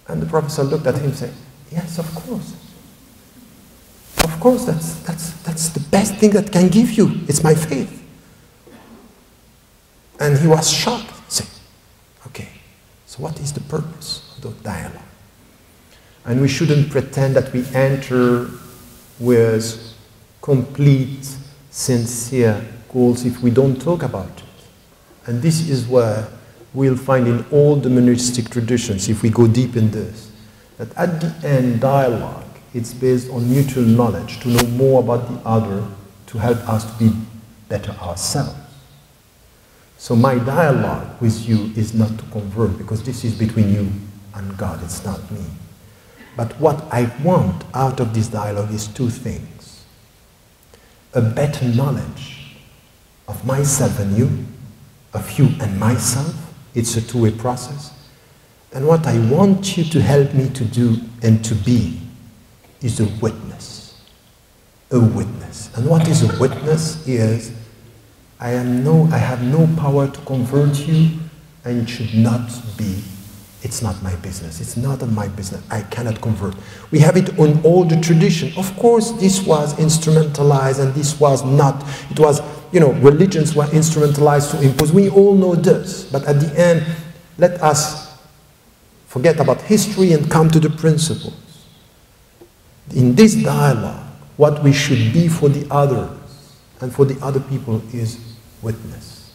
And the professor looked at him and said, yes, of course. Of course, that's the best thing that can give you. It's my faith. And he was shocked, saying, okay, so what is the purpose of the dialogue? And we shouldn't pretend that we enter with complete, sincere goals if we don't talk about it. And this is where we'll find in all the monastic traditions, if we go deep in this, that at the end, dialogue, it's based on mutual knowledge, to know more about the other, to help us to be better ourselves. So my dialogue with you is not to convert, because this is between you and God, it's not me. But what I want out of this dialogue is two things. A better knowledge of myself and you, of you and myself. It's a two-way process. And what I want you to help me to do and to be is a witness. A witness. And what is a witness is, I have no power to convert you, and it should not be. It's not my business. It's not my business. I cannot convert. We have it on all the tradition. Of course, this was instrumentalized, and this was not. It was, religions were instrumentalized to impose. We all know this. But at the end, let us forget about history and come to the principles. In this dialogue, what we should be for the others and for the other people is witness.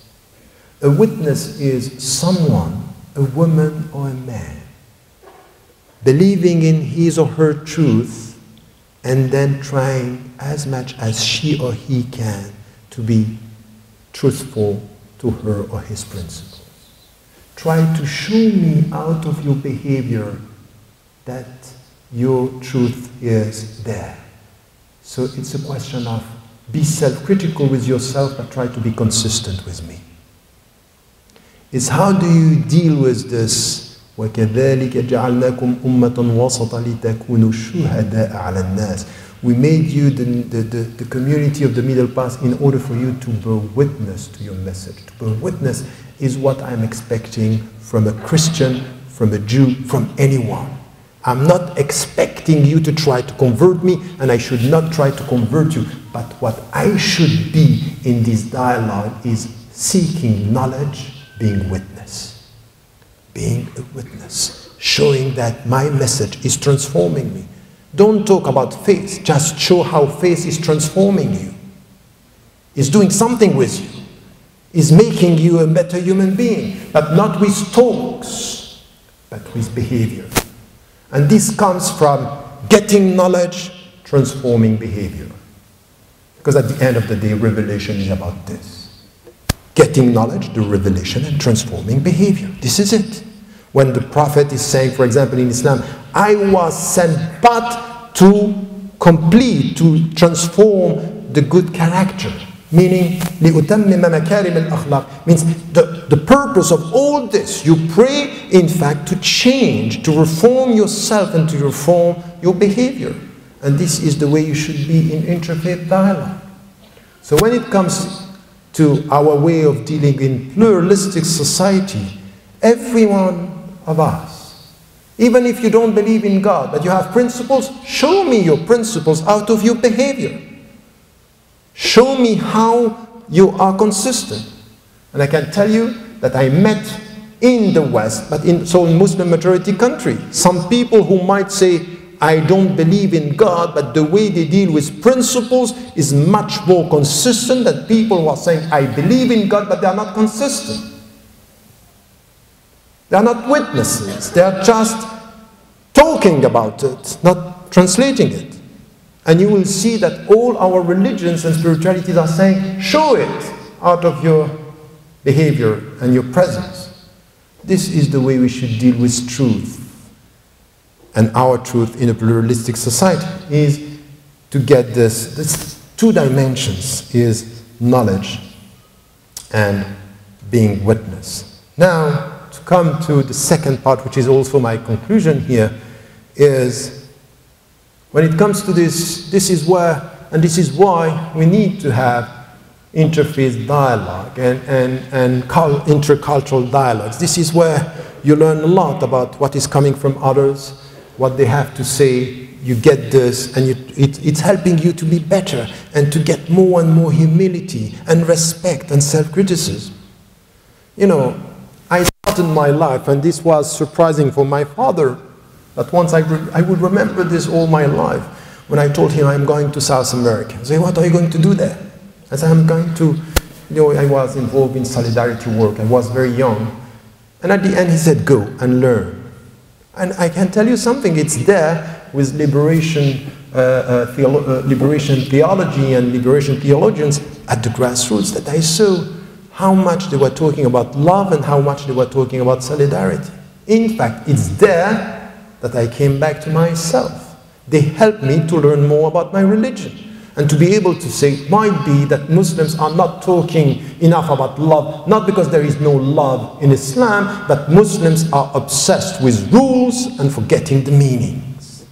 A witness is someone, a woman or a man, believing in his or her truth and then trying as much as she or he can to be truthful to her or his principles. Try to show me out of your behavior that your truth is there. So it's a question of be self-critical with yourself, but try to be consistent with me. It's how do you deal with this? وَكَذَلِكَ جَعَلْنَاكُمْ أُمَّةً وَسَطًا لِتَكُونُوا شُهَدَاءَ عَلَى النَّاسِ. We made you the community of the middle path in order for you to bear witness to your message. To bear witness is what I'm expecting from a Christian, from a Jew, from anyone. I'm not expecting you to try to convert me, and I should not try to convert you. But what I should be in this dialogue is seeking knowledge, being witness. Being a witness, showing that my message is transforming me. Don't talk about faith, just show how faith is transforming you. Is doing something with you. Is making you a better human being, but not with talks, but with behavior. And this comes from getting knowledge, transforming behavior. Because at the end of the day, revelation is about this. Getting knowledge, the revelation, and transforming behavior. This is it. When the prophet is saying, for example, in Islam, I was sent but to complete, to transform the good character. Meaning, لِأُتَمِّمَ مَكَارِمَ الْأَخْلَاقِ means the purpose of all this, you pray, in fact, to change, to reform yourself and to reform your behavior. And this is the way you should be in interfaith dialogue. So when it comes to our way of dealing in pluralistic society, every one of us, even if you don't believe in God, but you have principles, show me your principles out of your behavior. Show me how you are consistent. And I can tell you that I met in the West, but in Muslim majority country, some people who might say, I don't believe in God, but the way they deal with principles is much more consistent than people who are saying, I believe in God, but they are not consistent. They are not witnesses. They are just talking about it, not translating it. And you will see that all our religions and spiritualities are saying, show it out of your behavior and your presence. This is the way we should deal with truth. And our truth in a pluralistic society is to get this two dimensions, is knowledge and being witness. Now, to come to the second part, which is also my conclusion here, is when it comes to this is where, and this is why we need to have interfaith dialogue and intercultural dialogues. This is where you learn a lot about what is coming from others, what they have to say. You get this, and it's helping you to be better and to get more and more humility and respect and self-criticism. I started my life, and this was surprising for my father, But once I would remember this all my life. When I told him I'm going to South America, he said, what are you going to do there? I said, I'm going to, I was involved in solidarity work. I was very young. And at the end he said, go and learn. And I can tell you something, it's there with liberation theology and liberation theologians at the grassroots that I saw how much they were talking about love and how much they were talking about solidarity. In fact, it's there that I came back to myself. They helped me to learn more about my religion and to be able to say it might be that Muslims are not talking enough about love, not because there is no love in Islam, but Muslims are obsessed with rules and forgetting the meanings.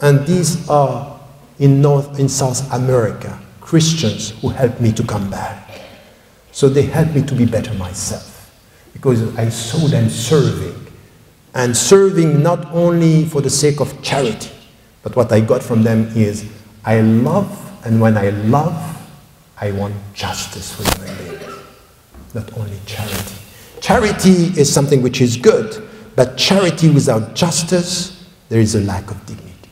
And these are in South America, Christians who helped me to come back. So they helped me to be better myself because I saw them serving. And serving not only for the sake of charity, but what I got from them is I love, and when I love, I want justice for human beings, not only charity. Charity is something which is good, but charity without justice, there is a lack of dignity.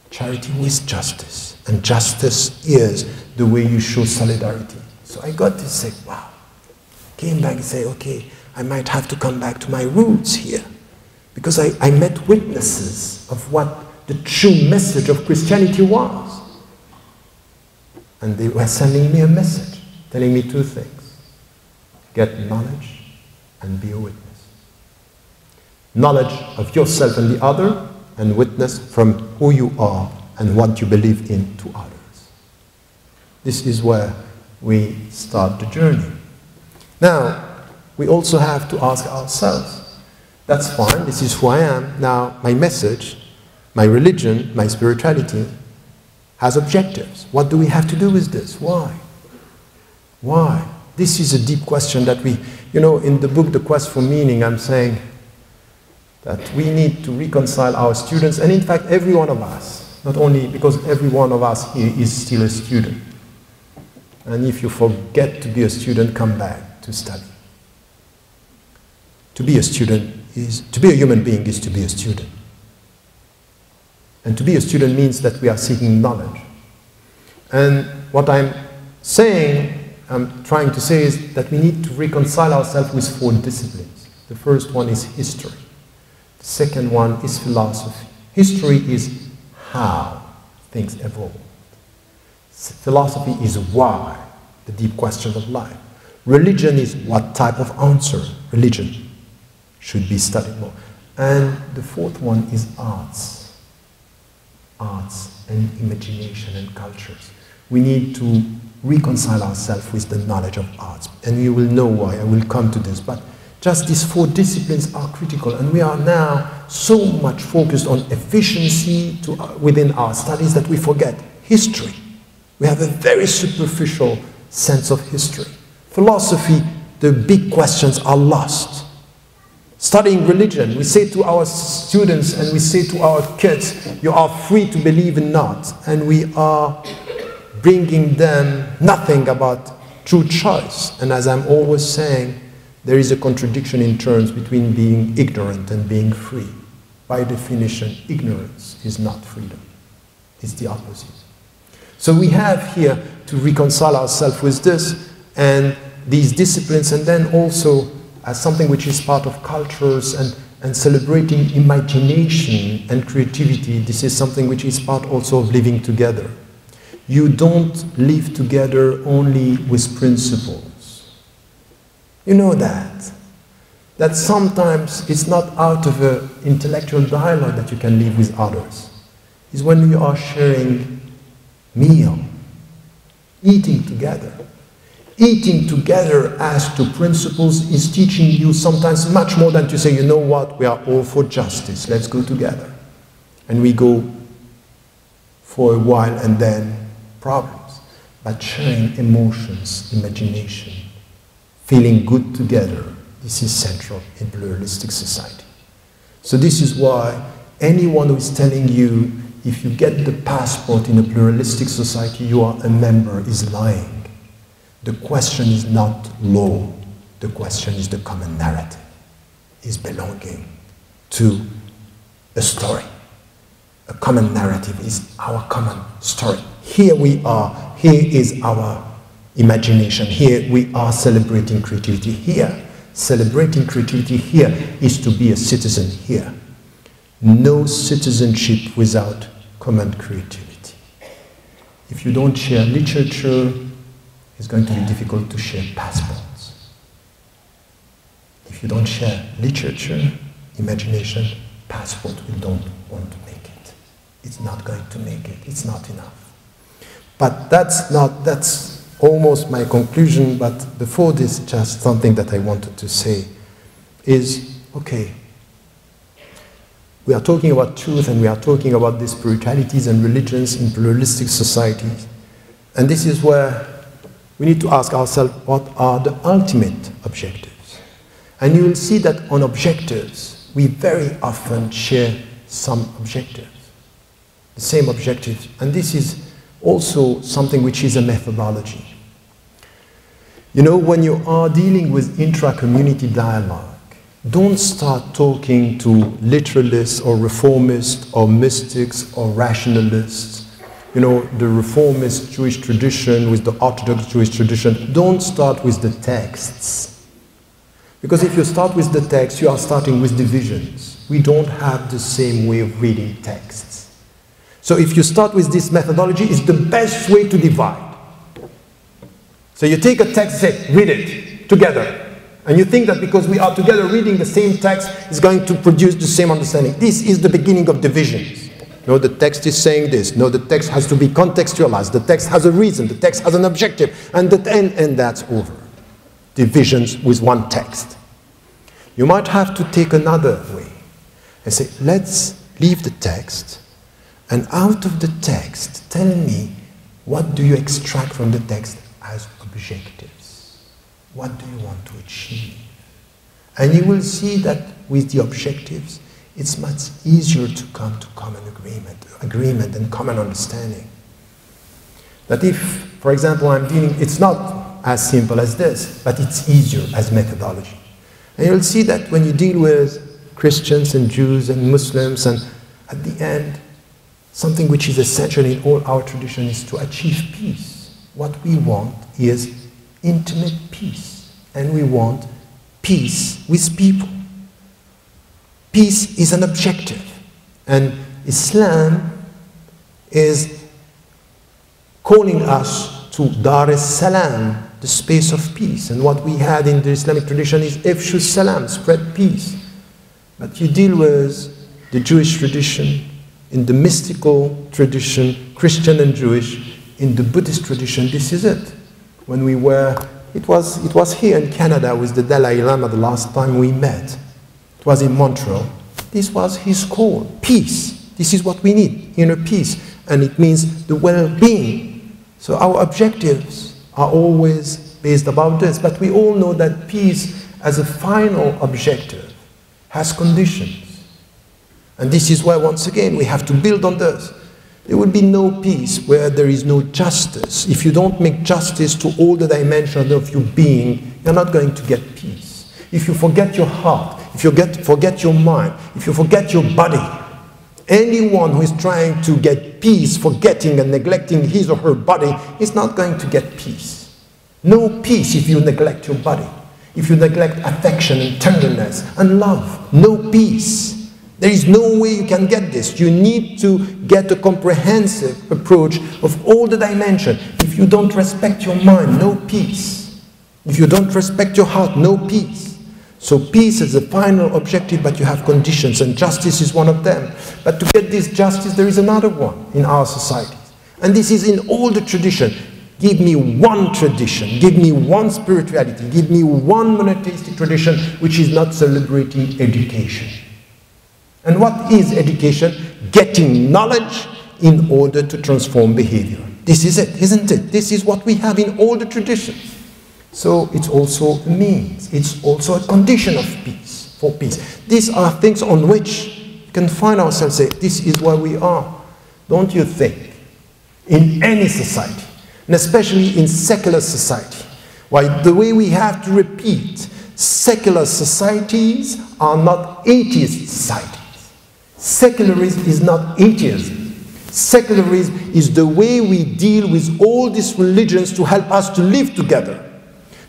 Charity with justice, and justice is the way you show solidarity. So I got to say, wow, came back and say, okay, I might have to come back to my roots here, because I met witnesses of what the true message of Christianity was. And they were sending me a message, telling me two things. Get knowledge and be a witness. Knowledge of yourself and the other, and witness from who you are and what you believe in to others. This is where we start the journey. Now, we also have to ask ourselves, that's fine, this is who I am. Now, my message, my religion, my spirituality has objectives. What do we have to do with this? Why? Why? This is a deep question that we, in the book, The Quest for Meaning, I'm saying that we need to reconcile our students, and in fact, every one of us, not only because every one of us here is still a student. And if you forget to be a student, come back to study. To be a student is, to be a human being is to be a student. And to be a student means that we are seeking knowledge. And what I'm trying to say is that we need to reconcile ourselves with 4 disciplines. The first one is history. The second one is philosophy. History is how things evolve. Philosophy is why, the deep questions of life. Religion is what type of answer religion should be studied more. And the fourth one is arts. Arts and imagination and cultures. We need to reconcile ourselves with the knowledge of arts. And you will know why, I will come to this. But just these 4 disciplines are critical, and we are now so much focused on efficiency within our studies that we forget history. We have a very superficial sense of history. Philosophy, the big questions are lost. Studying religion, we say to our students and we say to our kids, you are free to believe in not, and we are bringing them nothing about true choice. And as I'm always saying, there is a contradiction in terms between being ignorant and being free. By definition, ignorance is not freedom. It's the opposite. So we have here to reconcile ourselves with this and these disciplines, and then also as something which is part of cultures and celebrating imagination and creativity. This is something which is part also of living together. You don't live together only with principles. You know that. That sometimes it's not out of an intellectual dialogue that you can live with others. It's when you are sharing meal, eating together. Eating together as to principles is teaching you sometimes much more than to say, you know what, we are all for justice, let's go together. And we go for a while and then problems. But sharing emotions, imagination, feeling good together, this is central in pluralistic society. So this is why anyone who is telling you, if you get the passport in a pluralistic society, you are a member, is lying. The question is not law. The question is the common narrative, is belonging. to a story. A common narrative is our common story. Here we are, here is our imagination, here we are celebrating creativity here. Celebrating creativity here is to be a citizen here. No citizenship without common creativity. If you don't share literature, it's going to be difficult to share passports. If you don't share literature, imagination, passport, we don't want to make it. It's not going to make it. It's not enough. But that's almost my conclusion, but before this, just something that I wanted to say is, okay, we are talking about truth and we are talking about the spiritualities and religions in pluralistic societies. And this is where we need to ask ourselves, what are the ultimate objectives? And you will see that on objectives, we very often share some objectives, the same objectives. And this is also something which is a methodology. You know, when you are dealing with intra-community dialogue, don't start talking to literalists or reformists or mystics or rationalists. You know, the reformist Jewish tradition with the Orthodox Jewish tradition. Don't start with the texts. Because if you start with the text, you are starting with divisions. We don't have the same way of reading texts. So if you start with this methodology, it's the best way to divide. So you take a text and say, read it together. And you think that because we are together reading the same text, it's going to produce the same understanding. This is the beginning of divisions. No, the text is saying this. No, the text has to be contextualized. The text has a reason. The text has an objective. And that's over. Divisions with one text. You might have to take another way and say, let's leave the text, and out of the text, tell me, what do you extract from the text as objectives? What do you want to achieve? And you will see that with the objectives, it's much easier to come to common agreement and common understanding. That if, for example, it's not as simple as this, but it's easier as methodology. And you'll see that when you deal with Christians and Jews and Muslims, and at the end, something which is essential in all our tradition is to achieve peace. What we want is intimate peace, and we want peace with people. Peace is an objective, and Islam is calling us to Dar es Salam, the space of peace. And what we had in the Islamic tradition is Ifshu Salam, spread peace. But you deal with the Jewish tradition, in the mystical tradition, Christian and Jewish, in the Buddhist tradition, this is it. When we were, it was here in Canada with the Dalai Lama the last time we met. It was in Montreal. This was his call, peace. This is what we need, inner peace. And it means the well-being. So our objectives are always based about this. But we all know that peace as a final objective has conditions. And this is why, once again, we have to build on this. There will be no peace where there is no justice. If you don't make justice to all the dimensions of your being, you're not going to get peace. If you forget your heart, if you forget your mind, if you forget your body, anyone who is trying to get peace, forgetting and neglecting his or her body, is not going to get peace. No peace if you neglect your body. If you neglect affection and tenderness and love, no peace. There is no way you can get this. You need to get a comprehensive approach of all the dimensions. If you don't respect your mind, no peace. If you don't respect your heart, no peace. So peace is the final objective, but you have conditions, and justice is one of them. But to get this justice, there is another one in our society. And this is in all the tradition. Give me one tradition, give me one spirituality, give me one monotheistic tradition which is not celebrating education. And what is education? Getting knowledge in order to transform behavior. This is it, isn't it? This is what we have in all the traditions. So it's also a means. It's also a condition of peace, for peace. These are things on which we can find ourselves, say, this is where we are. Don't you think? In any society, and especially in secular society, why the way we have to repeat Secular societies are not atheist societies. Secularism is not atheism. Secularism is the way we deal with all these religions to help us to live together.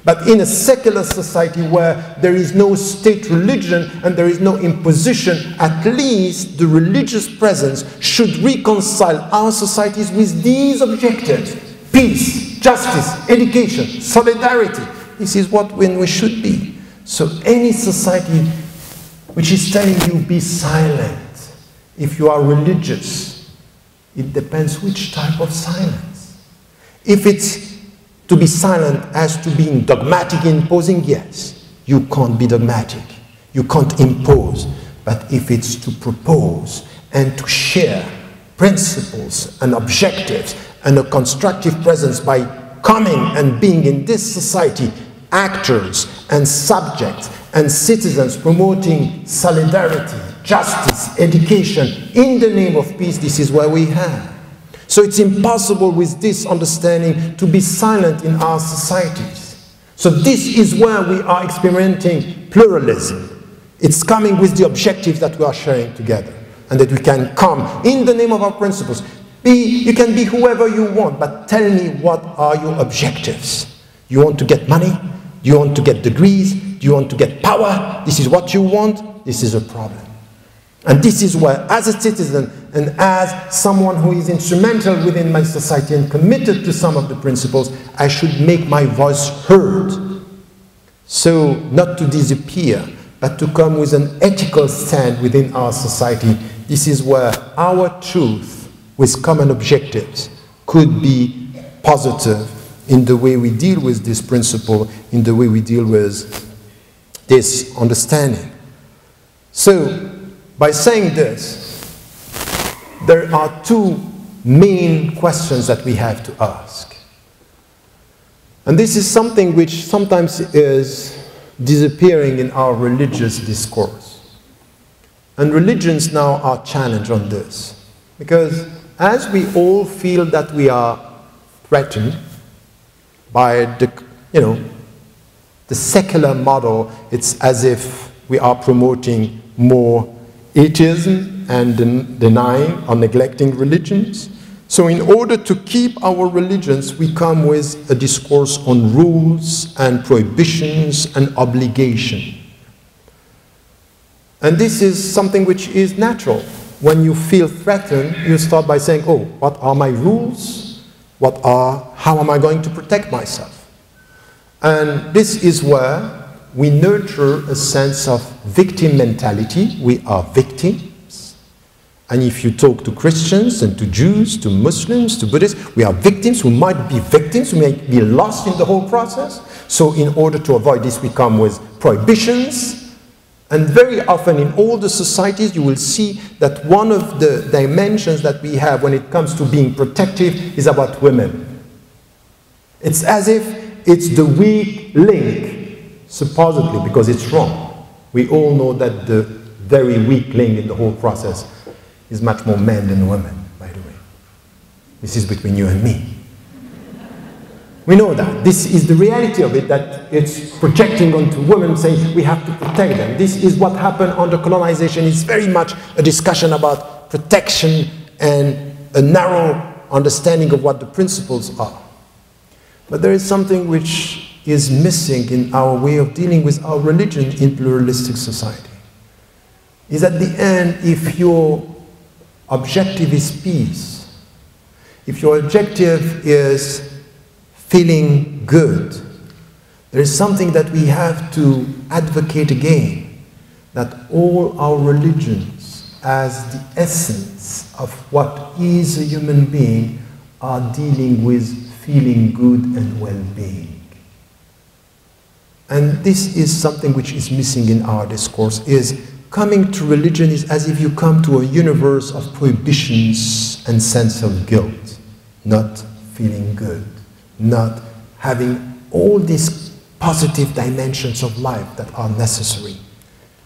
But in a secular society where there is no state religion and there is no imposition, at least the religious presence should reconcile our societies with these objectives: peace, justice, education, solidarity. This is what we should be. So any society which is telling you be silent if you are religious, it depends which type of silence. If it's to be silent as to being dogmatic, imposing, yes, you can't be dogmatic. You can't impose. But if it's to propose and to share principles and objectives and a constructive presence by coming and being in this society actors and subjects and citizens promoting solidarity, justice, education in the name of peace, this is where we have. So it's impossible with this understanding to be silent in our societies. So this is where we are experimenting pluralism. It's coming with the objective that we are sharing together, and that we can come in the name of our principles. You can be whoever you want, but tell me, what are your objectives? You want to get money? Do you want to get degrees? Do you want to get power? This is what you want? This is a problem. And this is where, as a citizen and as someone who is instrumental within my society and committed to some of the principles, I should make my voice heard. So, not to disappear, but to come with an ethical stand within our society. This is where our truth, with common objectives, could be positive in the way we deal with this principle, in the way we deal with this understanding. So, by saying this, there are two main questions that we have to ask. And this is something which sometimes is disappearing in our religious discourse. And religions now are challenged on this. Because as we all feel that we are threatened by the secular model, it's as if we are promoting more atheism and denying or neglecting religions. So in order to keep our religions, we come with a discourse on rules and prohibitions and obligation. And this is something which is natural. When you feel threatened, you start by saying, oh, what are my rules? How am I going to protect myself? And this is where we nurture a sense of victim mentality. We are victims. And if you talk to Christians and to Jews, to Muslims, to Buddhists, we are victims who might be victims, who may be lost in the whole process. So in order to avoid this, we come with prohibitions. And very often in all the societies, you will see that one of the dimensions that we have when it comes to being protective is about women. It's as if it's the weak link, supposedly, because it's wrong. We all know that the very weak link in the whole process is much more men than women, by the way. This is between you and me. We know that. This is the reality of it, that it's projecting onto women, saying we have to protect them. This is what happened under colonization. It's very much a discussion about protection and a narrow understanding of what the principles are. But there is something which is missing in our way of dealing with our religion in pluralistic society. Is at the end, if your objective is peace, if your objective is feeling good, there is something that we have to advocate again, that all our religions, as the essence of what is a human being, are dealing with feeling good and well-being. And this is something which is missing in our discourse, is coming to religion is as if you come to a universe of prohibitions and sense of guilt, not feeling good, not having all these positive dimensions of life that are necessary.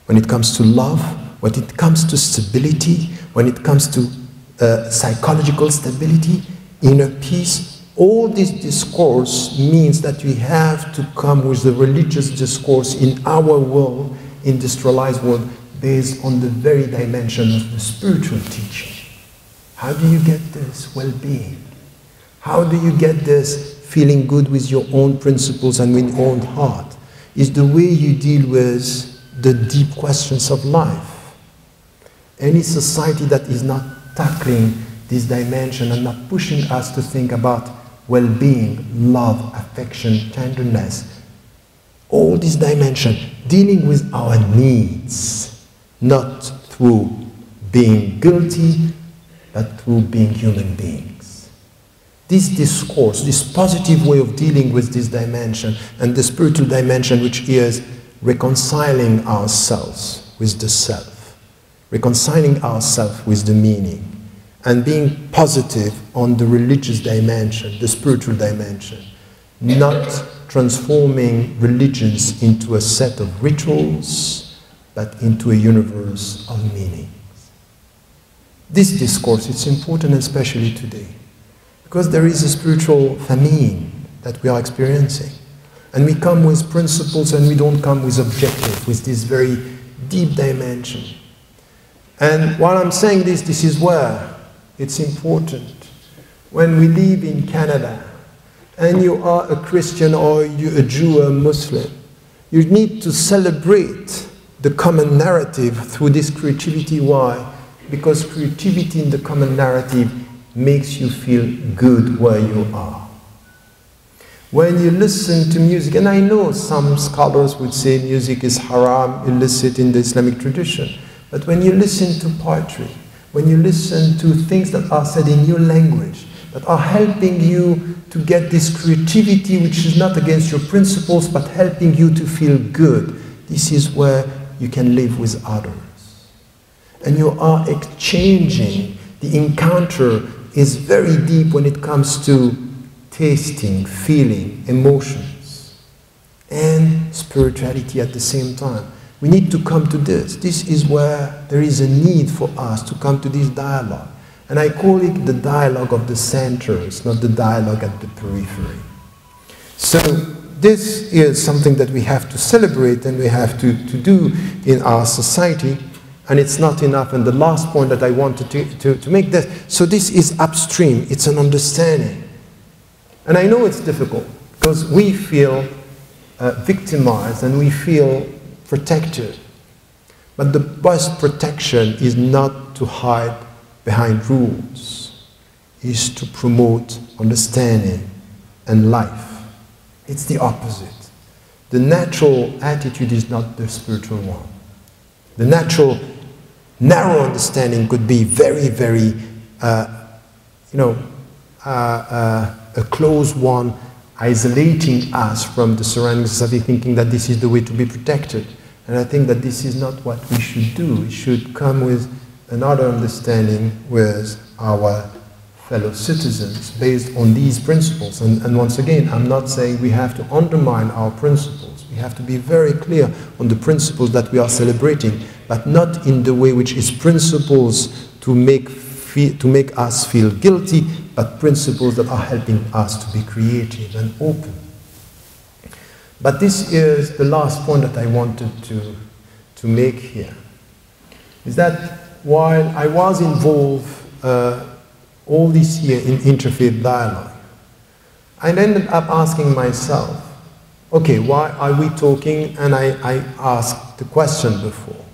When it comes to love, when it comes to stability, when it comes to psychological stability, inner peace, all this discourse means that we have to come with the religious discourse in our world, industrialized world, based on the very dimension of the spiritual teaching. How do you get this well-being? How do you get this feeling good with your own principles and with your own heart? Is the way you deal with the deep questions of life. Any society that is not tackling this dimension and not pushing us to think about well-being, love, affection, tenderness, all these dimensions, dealing with our needs, not through being guilty, but through being human beings. This discourse, this positive way of dealing with this dimension, and the spiritual dimension, which is reconciling ourselves with the self, reconciling ourselves with the meaning, and being positive on the religious dimension, the spiritual dimension, not transforming religions into a set of rituals, but into a universe of meanings. This discourse is important, especially today, because there is a spiritual famine that we are experiencing. And we come with principles and we don't come with objectives, with this very deep dimension. And while I'm saying this, this is where it's important. When we live in Canada, and you are a Christian or you're a Jew or a Muslim, you need to celebrate the common narrative through this creativity. Why? Because creativity in the common narrative makes you feel good where you are. When you listen to music, and I know some scholars would say music is haram, illicit in the Islamic tradition, but when you listen to poetry, when you listen to things that are said in your language, that are helping you to get this creativity which is not against your principles, but helping you to feel good, this is where you can live with others. And you are exchanging. The encounter is very deep when it comes to tasting, feeling, emotions, and spirituality at the same time. We need to come to this. This is where there is a need for us to come to this dialogue. And I call it the dialogue of the centers, not the dialogue at the periphery. So this is something that we have to celebrate and we have to do in our society. And it's not enough. And the last point that I wanted to make this, so this is upstream, it's an understanding. And I know it's difficult because we feel victimized and we feel protected. But the best protection is not to hide behind rules, is to promote understanding and life. It's the opposite. The natural attitude is not the spiritual one. The natural narrow understanding could be very, very, a closed one, isolating us from the surrounding society, thinking that this is the way to be protected. And I think that this is not what we should do. We should come with another understanding with our fellow citizens based on these principles. And once again, I'm not saying we have to undermine our principles. We have to be very clear on the principles that we are celebrating, but not in the way which is principles to make us feel guilty, but principles that are helping us to be creative and open. But this is the last point that I wanted to make here, is that while I was involved all this year in interfaith dialogue, I ended up asking myself, okay, why are we talking? And I asked the question before.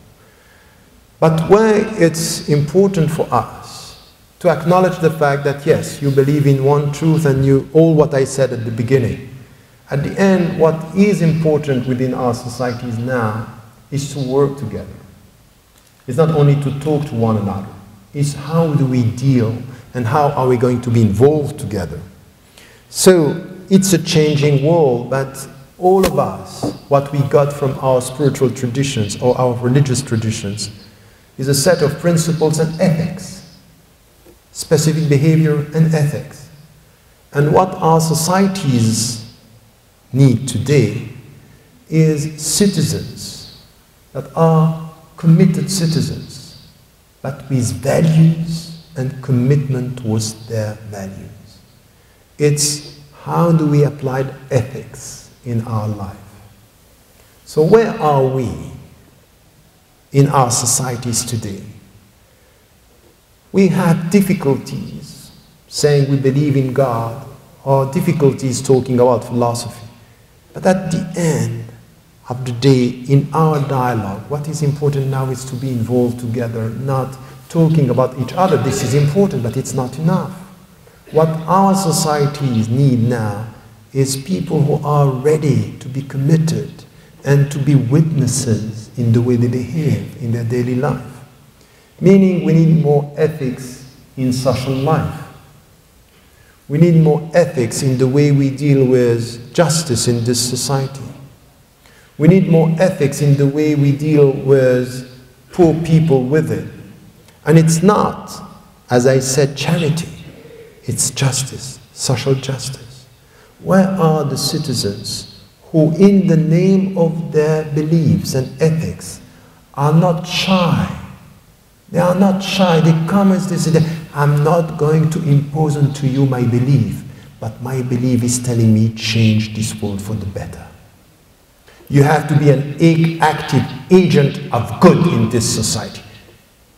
But where it's important for us to acknowledge the fact that yes, you believe in one truth and all what I said at the beginning. At the end, what is important within our societies now is to work together. It's not only to talk to one another. It's how do we deal and how are we going to be involved together. So it's a changing world, but all of us, what we got from our spiritual traditions or our religious traditions is a set of principles and ethics, specific behavior and ethics. And what our societies need today is citizens that are committed citizens, but with values and commitment towards their values. It's how do we apply ethics in our life. So where are we in our societies today? We have difficulties saying we believe in God, or difficulties talking about philosophy. But at the end of the day, in our dialogue, what is important now is to be involved together, not talking about each other. This is important, but it's not enough. What our societies need now is people who are ready to be committed and to be witnesses in the way they behave in their daily life. Meaning we need more ethics in social life. We need more ethics in the way we deal with justice in this society. We need more ethics in the way we deal with poor people with it. And it's not, as I said, charity. It's justice, social justice. Where are the citizens who, in the name of their beliefs and ethics, are not shy? They are not shy. They come and they say, I'm not going to impose onto you my belief, but my belief is telling me change this world for the better. You have to be an active agent of good in this society.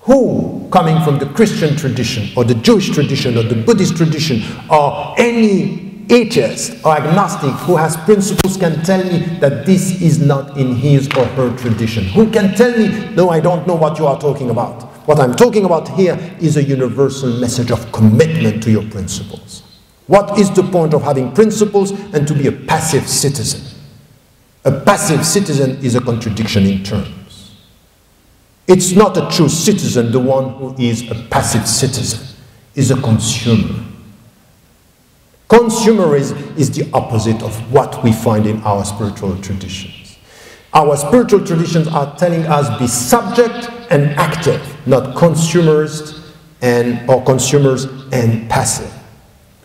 Who, coming from the Christian tradition, or the Jewish tradition, or the Buddhist tradition, or any atheist or agnostic who has principles can tell me that this is not in his or her tradition? Who can tell me, no, I don't know what you are talking about? What I'm talking about here is a universal message of commitment to your principles. What is the point of having principles and to be a passive citizen? A passive citizen is a contradiction in terms. It's not a true citizen, the one who is a passive citizen, is a consumer. Consumerism is the opposite of what we find in our spiritual traditions. Our spiritual traditions are telling us be subject and active, not consumers or consumers and passive.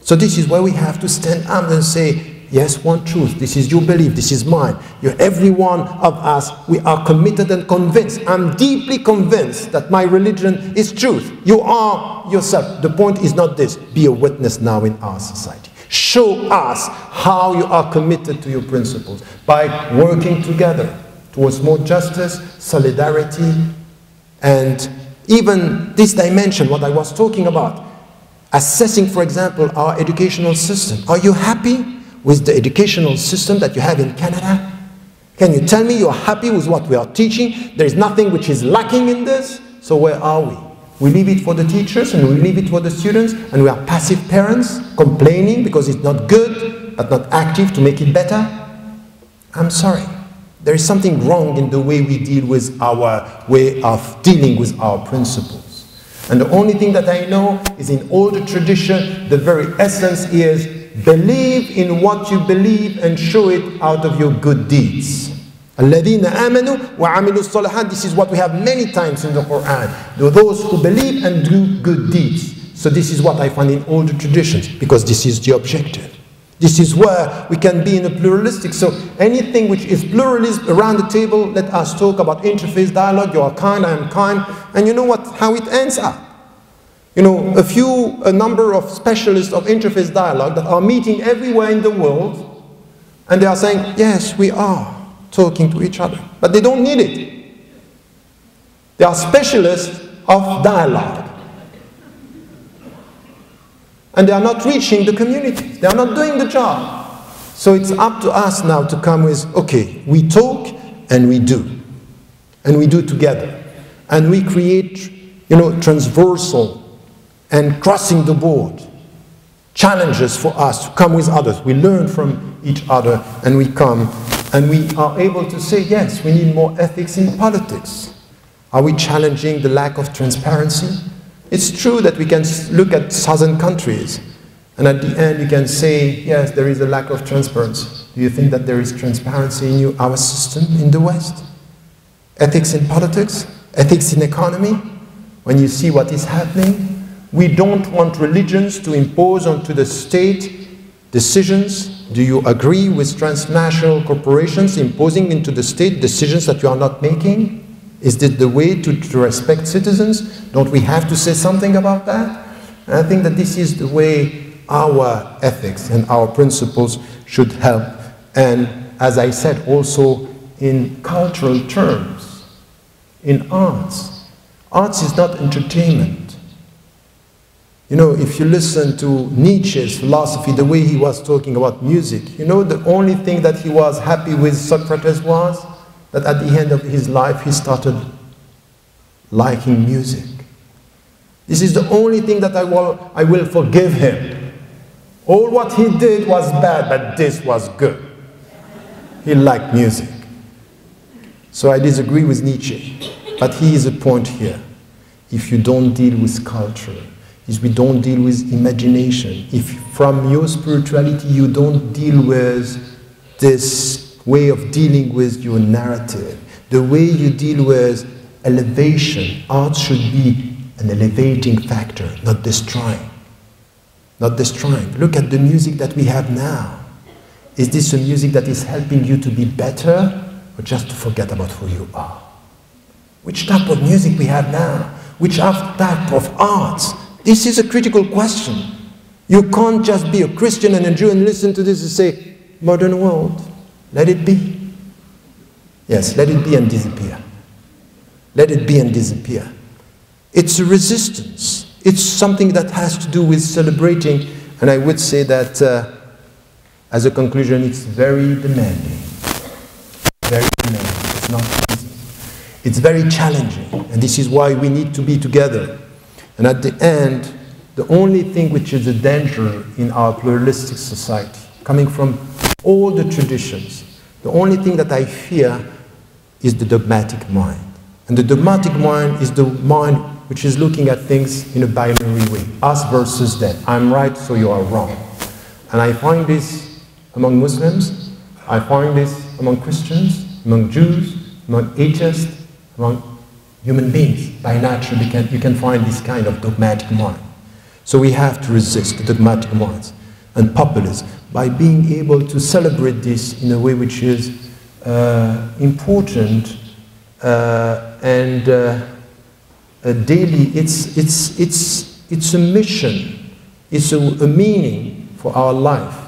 So this is where we have to stand up and say, yes, one truth, this is your belief, this is mine. Every one of us, we are committed and convinced. I'm deeply convinced that my religion is truth. You are yourself. The point is not this. Be a witness now in our society. Show us how you are committed to your principles by working together towards more justice, solidarity, and even this dimension, what I was talking about, assessing, for example, our educational system. Are you happy with the educational system that you have in Canada? Can you tell me you are happy with what we are teaching? There is nothing which is lacking in this. So where are we? We leave it for the teachers and we leave it for the students, and we are passive parents complaining because it's not good but not active to make it better. I'm sorry. There is something wrong in the way we deal with our way of dealing with our principles. And the only thing that I know is in all the tradition, the very essence is believe in what you believe and show it out of your good deeds. الَّذِينَ آمَنُوا وَعَمِلُوا الصَّالِحَاتِ. This is what we have many times in the Quran. Those who believe and do good deeds. So this is what I find in all the traditions, because this is the objective. This is where we can be in a pluralistic. So anything which is pluralist around the table, let us talk about interfaith dialogue. You are kind, I am kind. And you know what? How it ends up. You know, a number of specialists of interfaith dialogue that are meeting everywhere in the world, and they are saying, yes, we are talking to each other. But they don't need it. They are specialists of dialogue. And they are not reaching the community. They are not doing the job. So it's up to us now to come with, okay, we talk and we do. And we do together. And we create, transversal and crossing the board challenges for us to come with others. We learn from each other and we come and we are able to say, yes, we need more ethics in politics. Are we challenging the lack of transparency? It's true that we can look at southern countries and at the end you can say, yes, there is a lack of transparency. Do you think that there is transparency in our system in the West? Ethics in politics? Ethics in economy? When you see what is happening? We don't want religions to impose onto the state decisions. Do you agree with transnational corporations imposing into the state decisions that you are not making? Is this the way to respect citizens? Don't we have to say something about that? And I think that this is the way our ethics and our principles should help. And as I said, also in cultural terms, in arts. Arts is not entertainment. You know, if you listen to Nietzsche's philosophy, the way he was talking about music, you know, the only thing that he was happy with Socrates was that at the end of his life he started liking music. This is the only thing that I will forgive him. All what he did was bad, but this was good. He liked music. So I disagree with Nietzsche, but he is a point here. If you don't deal with culture, if we don't deal with imagination, if from your spirituality you don't deal with this way of dealing with your narrative, the way you deal with elevation, art should be an elevating factor, not destroying. Not destroying. Look at the music that we have now. Is this a music that is helping you to be better, or just to forget about who you are? Which type of music we have now? Which type of arts? This is a critical question. You can't just be a Christian and a Jew and listen to this and say, modern world, let it be. Yes, let it be and disappear. Let it be and disappear. It's a resistance. It's something that has to do with celebrating, and I would say that as a conclusion, it's very demanding. Very demanding. It's not easy. It's very challenging, and this is why we need to be together. And at the end, the only thing which is a danger in our pluralistic society, coming from all the traditions, the only thing that I fear is the dogmatic mind. And the dogmatic mind is the mind which is looking at things in a binary way, us versus them. I'm right, so you are wrong. And I find this among Muslims, I find this among Christians, among Jews, among atheists, among human beings. By nature, you can find this kind of dogmatic mind. So we have to resist the dogmatic minds and populism by being able to celebrate this in a way which is important and daily. It's a mission, it's a meaning for our life.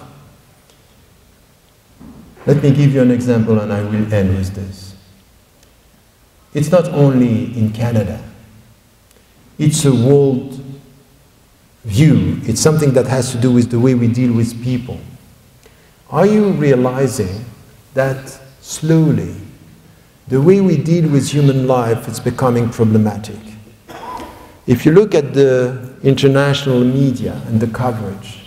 Let me give you an example and I will end with this. It's not only in Canada, it's a world view. It's something that has to do with the way we deal with people. Are you realizing that slowly the way we deal with human life is becoming problematic? If you look at the international media and the coverage,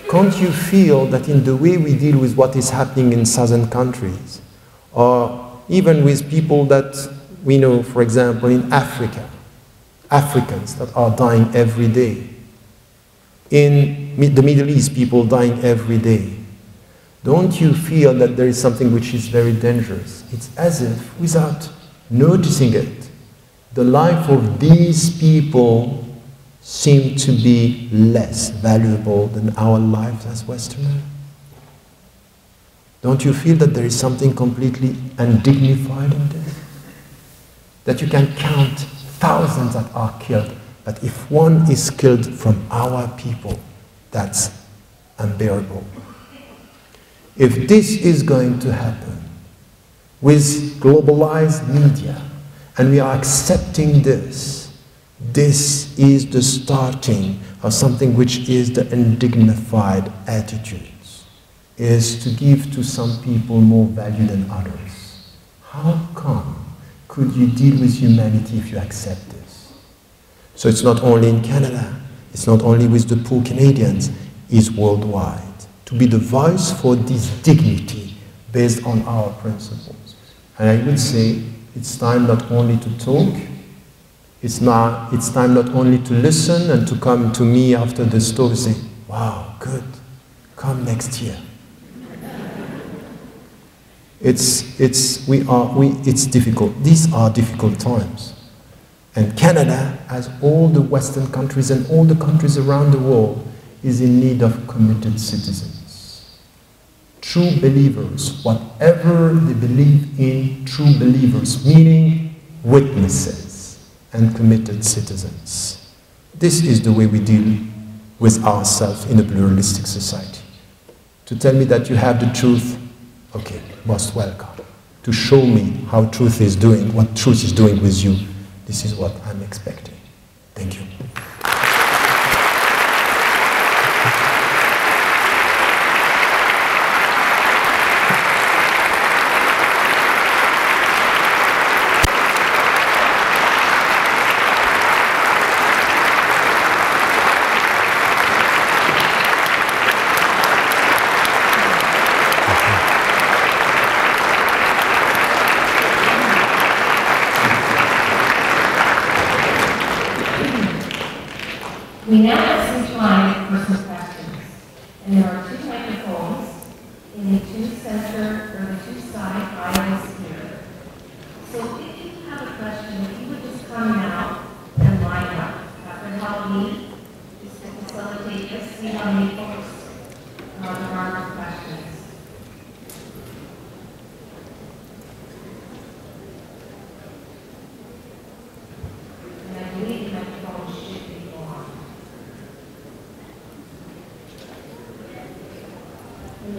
can't you feel that in the way we deal with what is happening in southern countries, or even with people that we know, for example, in Africa, Africans that are dying every day, in the Middle East, people dying every day, don't you feel that there is something which is very dangerous? It's as if, without noticing it, the life of these people seem to be less valuable than our lives as Westerners. Don't you feel that there is something completely undignified in this? That you can count thousands that are killed, but if one is killed from our people, that's unbearable. If this is going to happen with globalized media, and we are accepting this, this is the starting of something which is the undignified attitudes, is to give to some people more value than others. How come could you deal with humanity if you accept this? So it's not only in Canada, it's not only with the poor Canadians, it's worldwide. To be the voice for this dignity based on our principles. And I would say it's time not only to talk, it's time not only to listen and to come to me after the talk and say, wow, good, come next year. It's difficult. These are difficult times. And Canada, as all the Western countries and all the countries around the world, is in need of committed citizens. True believers, whatever they believe in, true believers, meaning witnesses and committed citizens. This is the way we deal with ourselves in a pluralistic society. To tell me that you have the truth, okay, most welcome. To show me how truth is doing, what truth is doing with you, this is what I'm expecting. Thank you. We now have some time for some questions, and there are 2 microphones in the 2 center or the 2 side aisles here. So if you have a question, if you would just come now and line up, that would help me just to facilitate this, see how many folks there are questions. And I believe the microphone should be on.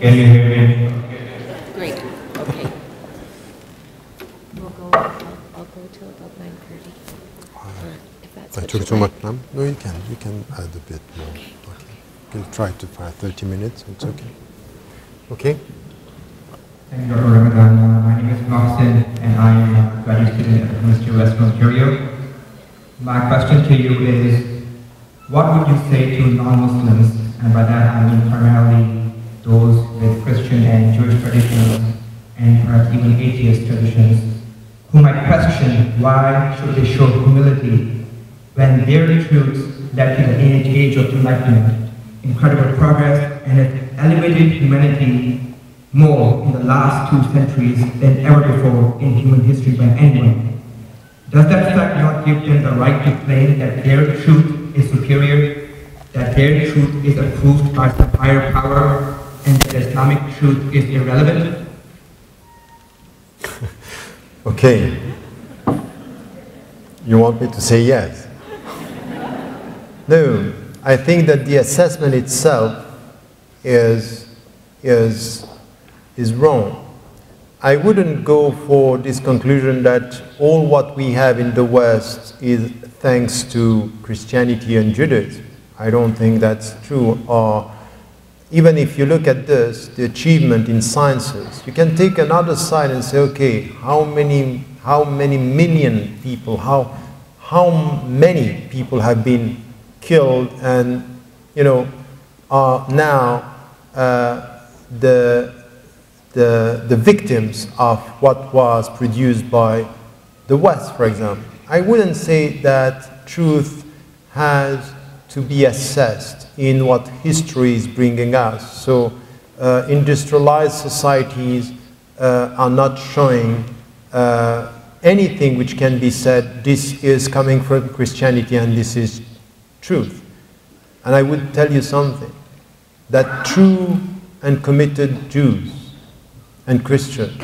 Can you hear me? Great, okay. I'll go till about 9:30. If that's I what took you too like. much time? No, you can add a bit more. Okay. You can try to find 30 minutes, it's okay. Okay? Thank you, Dr. Ramadan. My name is Mohsen, and I am a graduate student at the University of Western Ontario. My question to you is, what would you say to non-Muslims, and by that I mean primarily those with Christian and Jewish traditions, and perhaps even atheist traditions, who might question why should they show humility when their truths led to the age of enlightenment, incredible progress, and have elevated humanity more in the last 2 centuries than ever before in human history by anyone. Does that fact not give them the right to claim that their truth is superior, that their truth is approved by some higher power, and that Islamic truth is irrelevant? Okay. You want me to say yes? No, I think that the assessment itself is wrong. I wouldn't go for this conclusion that all what we have in the West is thanks to Christianity and Judaism. I don't think that's true. Or even if you look at this, the achievement in sciences, you can take another side and say, okay, how many million people, how many people have been killed, and are now the victims of what was produced by the West, for example. I wouldn't say that truth has to be assessed in what history is bringing us. So industrialized societies are not showing anything which can be said, this is coming from Christianity and this is truth. And I would tell you something, that true and committed Jews and Christians,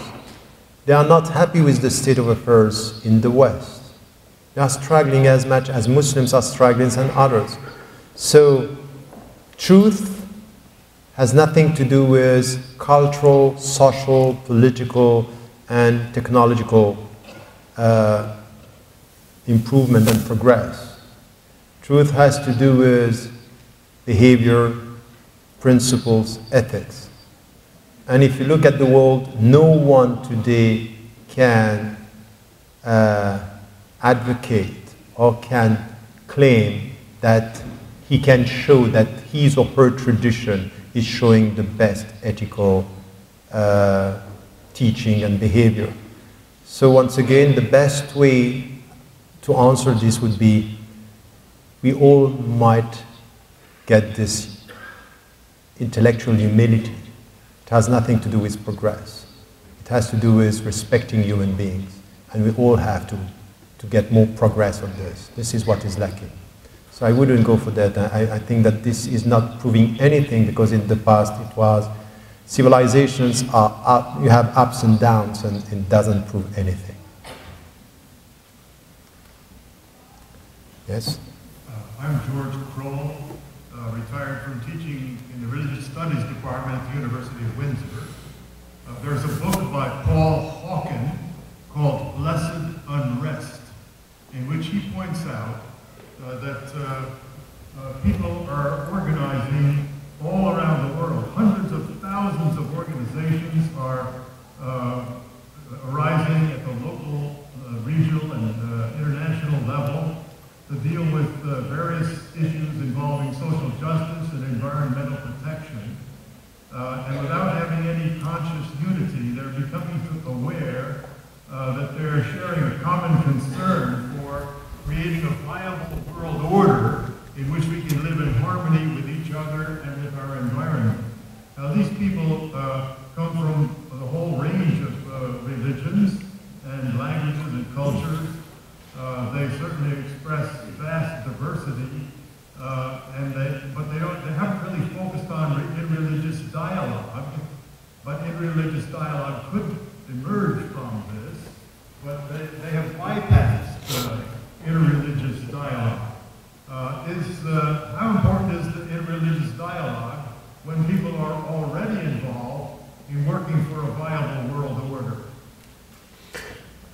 they are not happy with the state of affairs in the West. They are struggling as much as Muslims are struggling and others. So truth has nothing to do with cultural, social, political, and technological improvement and progress. Truth has to do with behavior, principles, ethics. And if you look at the world, no one today can advocate or can claim that he can show that his or her tradition is showing the best ethical teaching and behavior. So once again, the best way to answer this would be, we all might get this intellectual humility. It has nothing to do with progress. It has to do with respecting human beings. And we all have to get more progress on this. This is what is lacking. So I wouldn't go for that. I think that this is not proving anything, because in the past it was, civilizations are up, you have ups and downs, and it doesn't prove anything. Yes? I'm George Kroll, retired from teaching in the Religious Studies Department at the University of Windsor. There's a book by Paul Hawken called Blessed Unrest, in which he points out that people are organizing all around the world. Hundreds of thousands of organizations are arising at the local, regional, and international level to deal with various issues involving social justice and environmental protection. And without having any conscious unity, they're becoming aware that they're sharing a common concern for creating a viable world order in which we can live in harmony with each other and with our environment. Now, these people come from the whole range of religions and languages and cultures. They certainly express vast diversity, but they haven't really focused on interreligious dialogue. But interreligious dialogue could emerge from this, but they have bypassed interreligious dialogue. How important is the interreligious dialogue when people are already involved in working for a viable world order?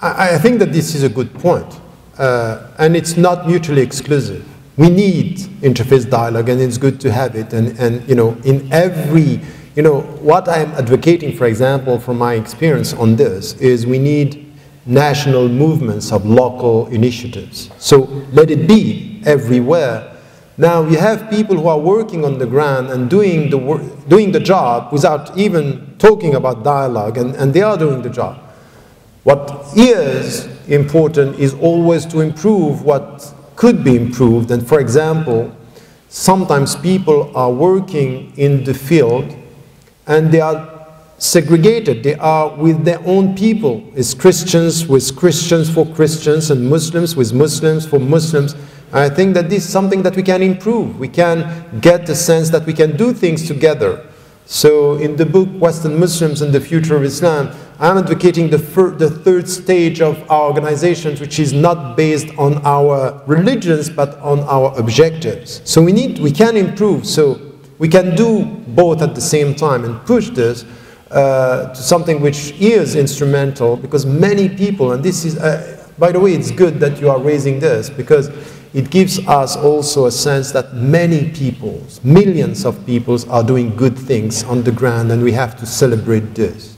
I think that this is a good point, and it's not mutually exclusive. We need interfaith dialogue, and it's good to have it. And you know, in every, you know, what I'm advocating, for example, from my experience on this, is we need national movements of local initiatives. So let it be everywhere. Now you have people who are working on the ground and doing the job without even talking about dialogue, and they are doing the job. What is important is always to improve what could be improved. And for example, sometimes people are working in the field and they are segregated. They are with their own people. It's Christians with Christians for Christians and Muslims with Muslims for Muslims. I think that this is something that we can improve. We can get the sense that we can do things together. So in the book Western Muslims and the Future of Islam, I'm advocating the third stage of our organizations, which is not based on our religions but on our objectives. So we can improve. So we can do both at the same time and push this to something which is instrumental, because many people, and this is, by the way, it's good that you are raising this, because it gives us also a sense that many people, millions of people, are doing good things on the ground, and we have to celebrate this.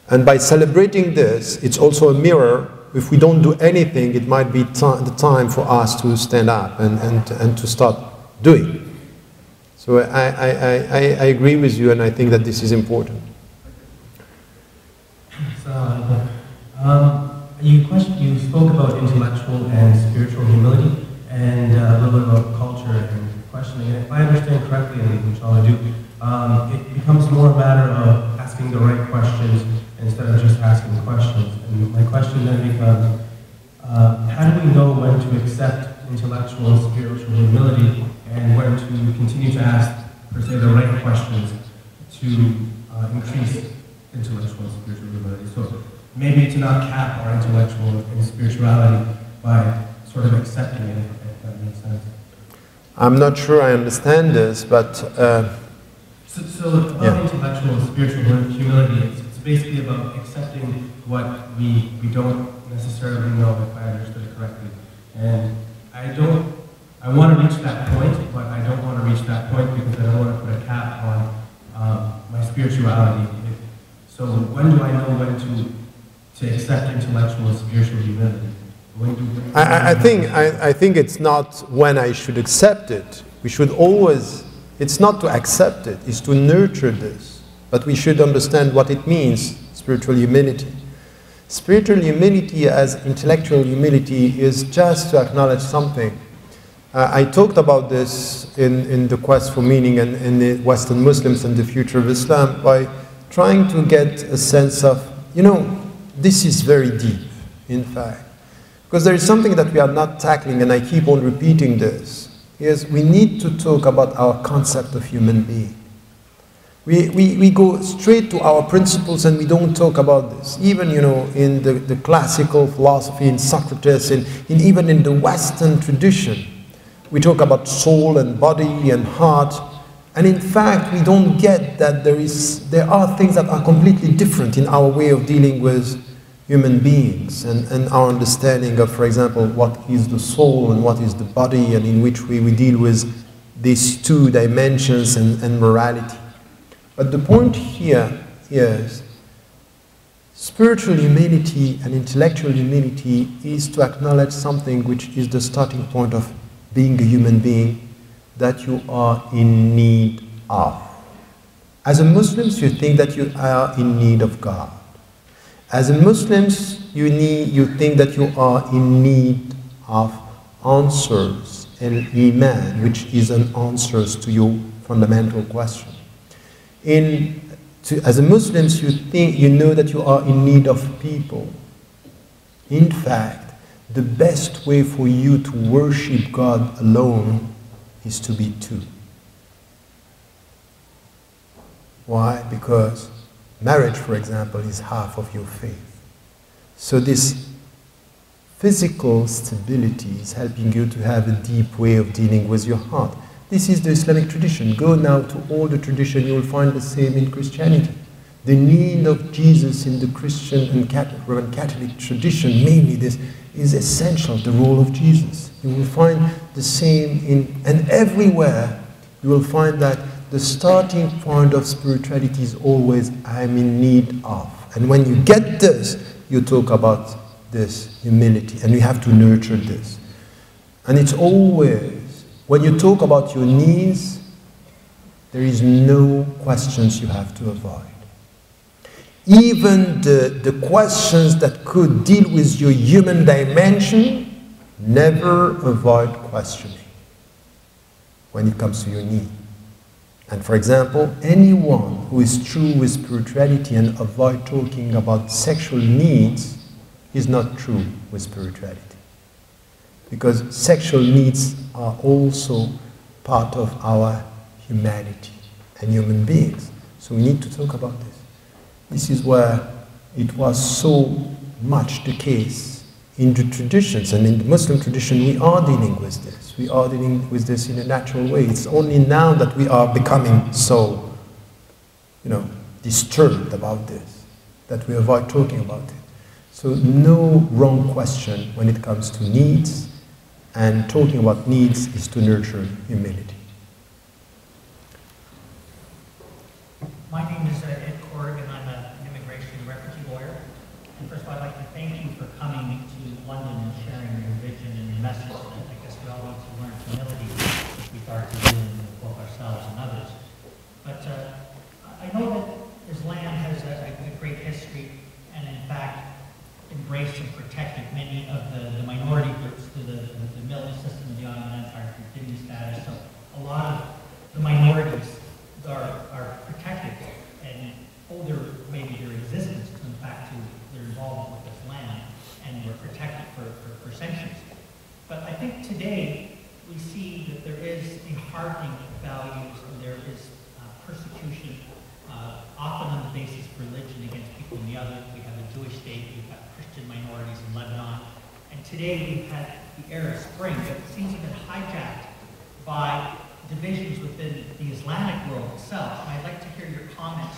And by celebrating this, it's also a mirror. If we don't do anything, it might be the time for us to stand up and to start doing. So I agree with you, and I think that this is important. You spoke about intellectual and spiritual humility, and a little bit about culture and questioning. And if I understand correctly, and inshallah I do, it becomes more a matter of asking the right questions instead of just asking questions. And my question then becomes, how do we know when to accept intellectual and spiritual humility and when to continue to ask, per se, the right questions to increase intellectual and spiritual humility? So maybe to not cap our intellectual and spirituality by sort of accepting it, if that makes sense. I'm not sure I understand this, but... So intellectual and spiritual humility, it's basically about accepting what we don't necessarily know, if I understood it correctly. And I want to reach that point, but I don't want to reach that point because I don't want to put a cap on my spirituality. So when do I know when to accept intellectual and spiritual humility? I think it's not when I should accept it. We should always, it's not to accept it, it's to nurture this. But we should understand what it means, spiritual humility. Spiritual humility as intellectual humility is just to acknowledge something. I talked about this in the Quest for Meaning and in the Western Muslims and the Future of Islam by trying to get a sense of, you know, this is very deep, in fact. Because there is something that we are not tackling, and I keep on repeating this, is we need to talk about our concept of human being. We go straight to our principles and we don't talk about this. Even, you know, in the classical philosophy, in Socrates, and even in the Western tradition, we talk about soul and body and heart, and in fact we don't get that there are things that are completely different in our way of dealing with human beings and our understanding of, for example, what is the soul and what is the body, and in which way we deal with these two dimensions and morality. But the point here is spiritual humility and intellectual humility is to acknowledge something which is the starting point of being a human being that you are in need of. As a Muslim, you think that you are in need of God. As a Muslim, you think that you are in need of answers, and Iman, which is an answers to your fundamental question. As a Muslim, you know that you are in need of people. In fact, the best way for you to worship God alone is to be two. Why? Because marriage, for example, is half of your faith. So this physical stability is helping you to have a deep way of dealing with your heart. This is the Islamic tradition. Go now to all the tradition, you will find the same in Christianity. The need of Jesus in the Christian and Roman Catholic tradition, mainly this, is essential, the role of Jesus. You will find the same and everywhere you will find that the starting point of spirituality is always, I'm in need of. And when you get this, you talk about this humility, and you have to nurture this. And it's always, when you talk about your needs, there is no questions you have to avoid. Even the questions that could deal with your human dimension, never avoid questioning when it comes to your need. And for example, anyone who is true with spirituality and avoid talking about sexual needs is not true with spirituality. Because sexual needs are also part of our humanity and human beings. So we need to talk about this. This is where it was so much the case in the traditions, and in the Muslim tradition we are dealing with this. We are dealing with this in a natural way. It's only now that we are becoming so, disturbed about this, that we avoid talking about it. So no wrong question when it comes to needs, and talking about needs is to nurture humility. My name is Ed Korg, and I'm an immigration and refugee lawyer. And first of all, I'd like to thank you for coming to London and sharing your vision and your message. And I guess we all need to learn humility if we start to do it both ourselves and others. But I know that Islam has a great history, and in fact embraced and protected many of the minority groups through the military system of the Ottoman Empire through Dhimmi status. So a lot of the minorities are protected and owe maybe their existence to, in fact, to their involvement with Islam, and were protected for centuries. But I think today we see that there is a hardening of values, and there is persecution, often on the basis of religion against people in the other. We have a Jewish state, we've got Christian minorities in Lebanon, and today we've had the Arab Spring, but it seems to have been hijacked by divisions within the Islamic world itself. And I'd like to hear your comments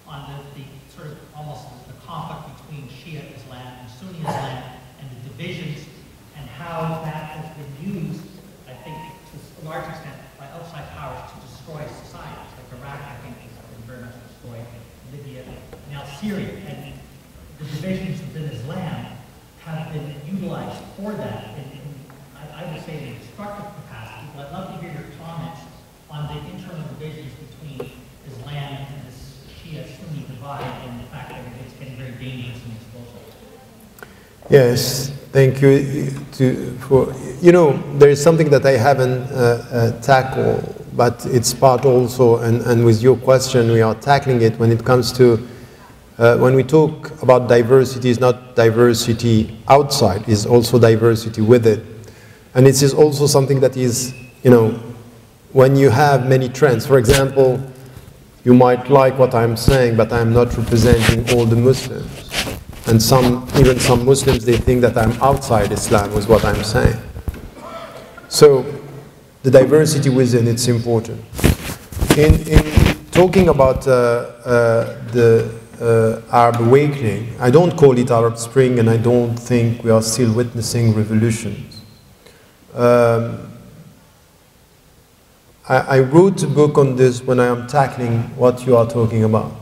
on the sort of almost the conflict between Shia Islam and Sunni Islam, and the divisions, and how that has been used, I think, to a large extent by outside powers to destroy societies. Like Iraq, I think, has been very much destroyed, Libya, now Syria. And the divisions within Islam have been utilized for that in I would say, in a destructive capacity. But I'd love to hear your comments on the internal divisions between Islam and this Shia-Sunni divide, and the fact that it's getting very dangerous and explosive. Yes, thank you. There is something that I haven't tackled, but it's part also, and with your question, we are tackling it when it comes to, when we talk about diversity, it's not diversity outside, it's also diversity with it. And this is also something that is, when you have many trends. For example, you might like what I'm saying, but I'm not representing all the Muslims. And even some Muslims, they think that I'm outside Islam with what I'm saying. So the diversity within, it's important. In talking about the Arab awakening, I don't call it Arab Spring, and I don't think we are still witnessing revolutions. I wrote a book on this when I am tackling what you are talking about,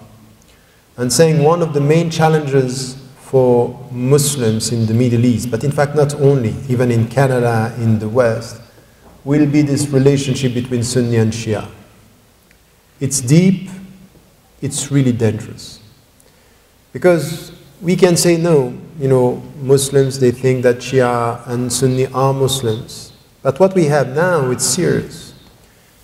and saying one of the main challenges for Muslims in the Middle East, but in fact not only, even in Canada, in the West, will be this relationship between Sunni and Shia. It's deep, it's really dangerous. Because we can say no, Muslims, they think that Shia and Sunni are Muslims. But what we have now, it's serious.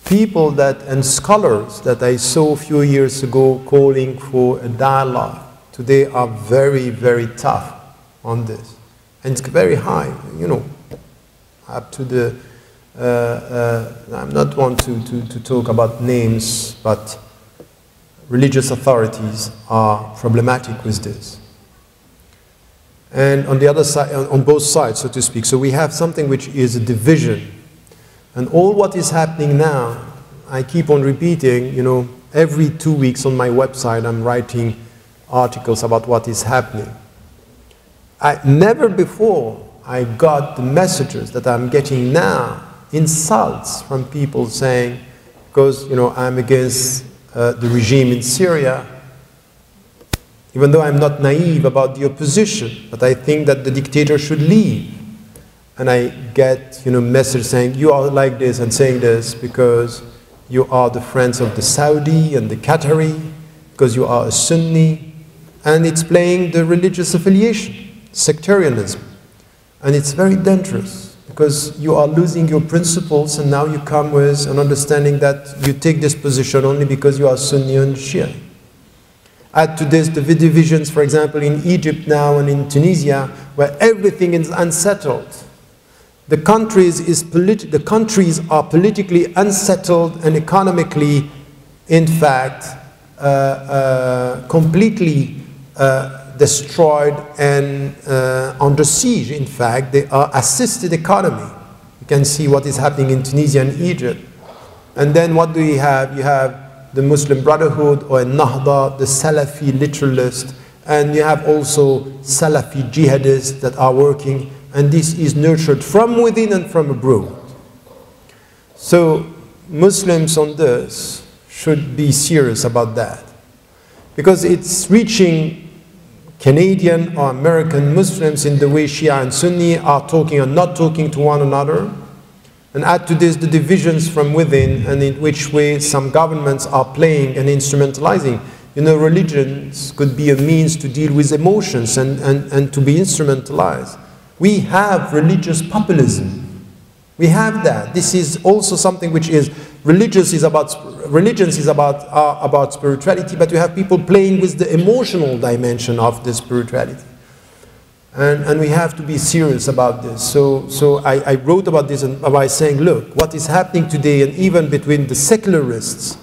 People and scholars that I saw a few years ago calling for a dialogue, today are very, very tough on this. And it's very high, up to the, I'm not one to talk about names, but religious authorities are problematic with this. And on the other side, on both sides, so to speak. So we have something which is a division. And all what is happening now, I keep on repeating, every 2 weeks on my website I'm writing articles about what is happening. Never before I got the messages that I'm getting now, insults from people saying, because I'm against the regime in Syria, even though I'm not naive about the opposition, but I think that the dictator should leave. And I get messages saying, you are like this and saying this because you are the friends of the Saudi and the Qatari, because you are a Sunni, and it's playing the religious affiliation, sectarianism. And it's very dangerous, because you are losing your principles, and now you come with an understanding that you take this position only because you are Sunni and Shia. Add to this the divisions, for example, in Egypt now and in Tunisia, where everything is unsettled. The countries are politically unsettled and economically, in fact, completely destroyed and under siege. In fact, they are assisted economy. You can see what is happening in Tunisia and Egypt. And then what do you have? You have the Muslim Brotherhood or Nahda, the Salafi literalist, and you have also Salafi jihadists that are working, and this is nurtured from within and from abroad. So Muslims on this should be serious about that, because it's reaching Canadian or American Muslims in the way Shia and Sunni are talking and not talking to one another. And add to this the divisions from within, and in which way some governments are playing and instrumentalizing. Religions could be a means to deal with emotions and to be instrumentalized. We have religious populism. We have that. This is also something which is, religions is about spirituality, but you have people playing with the emotional dimension of the spirituality. And we have to be serious about this. So I wrote about this by saying, look, what is happening today, and even between the secularists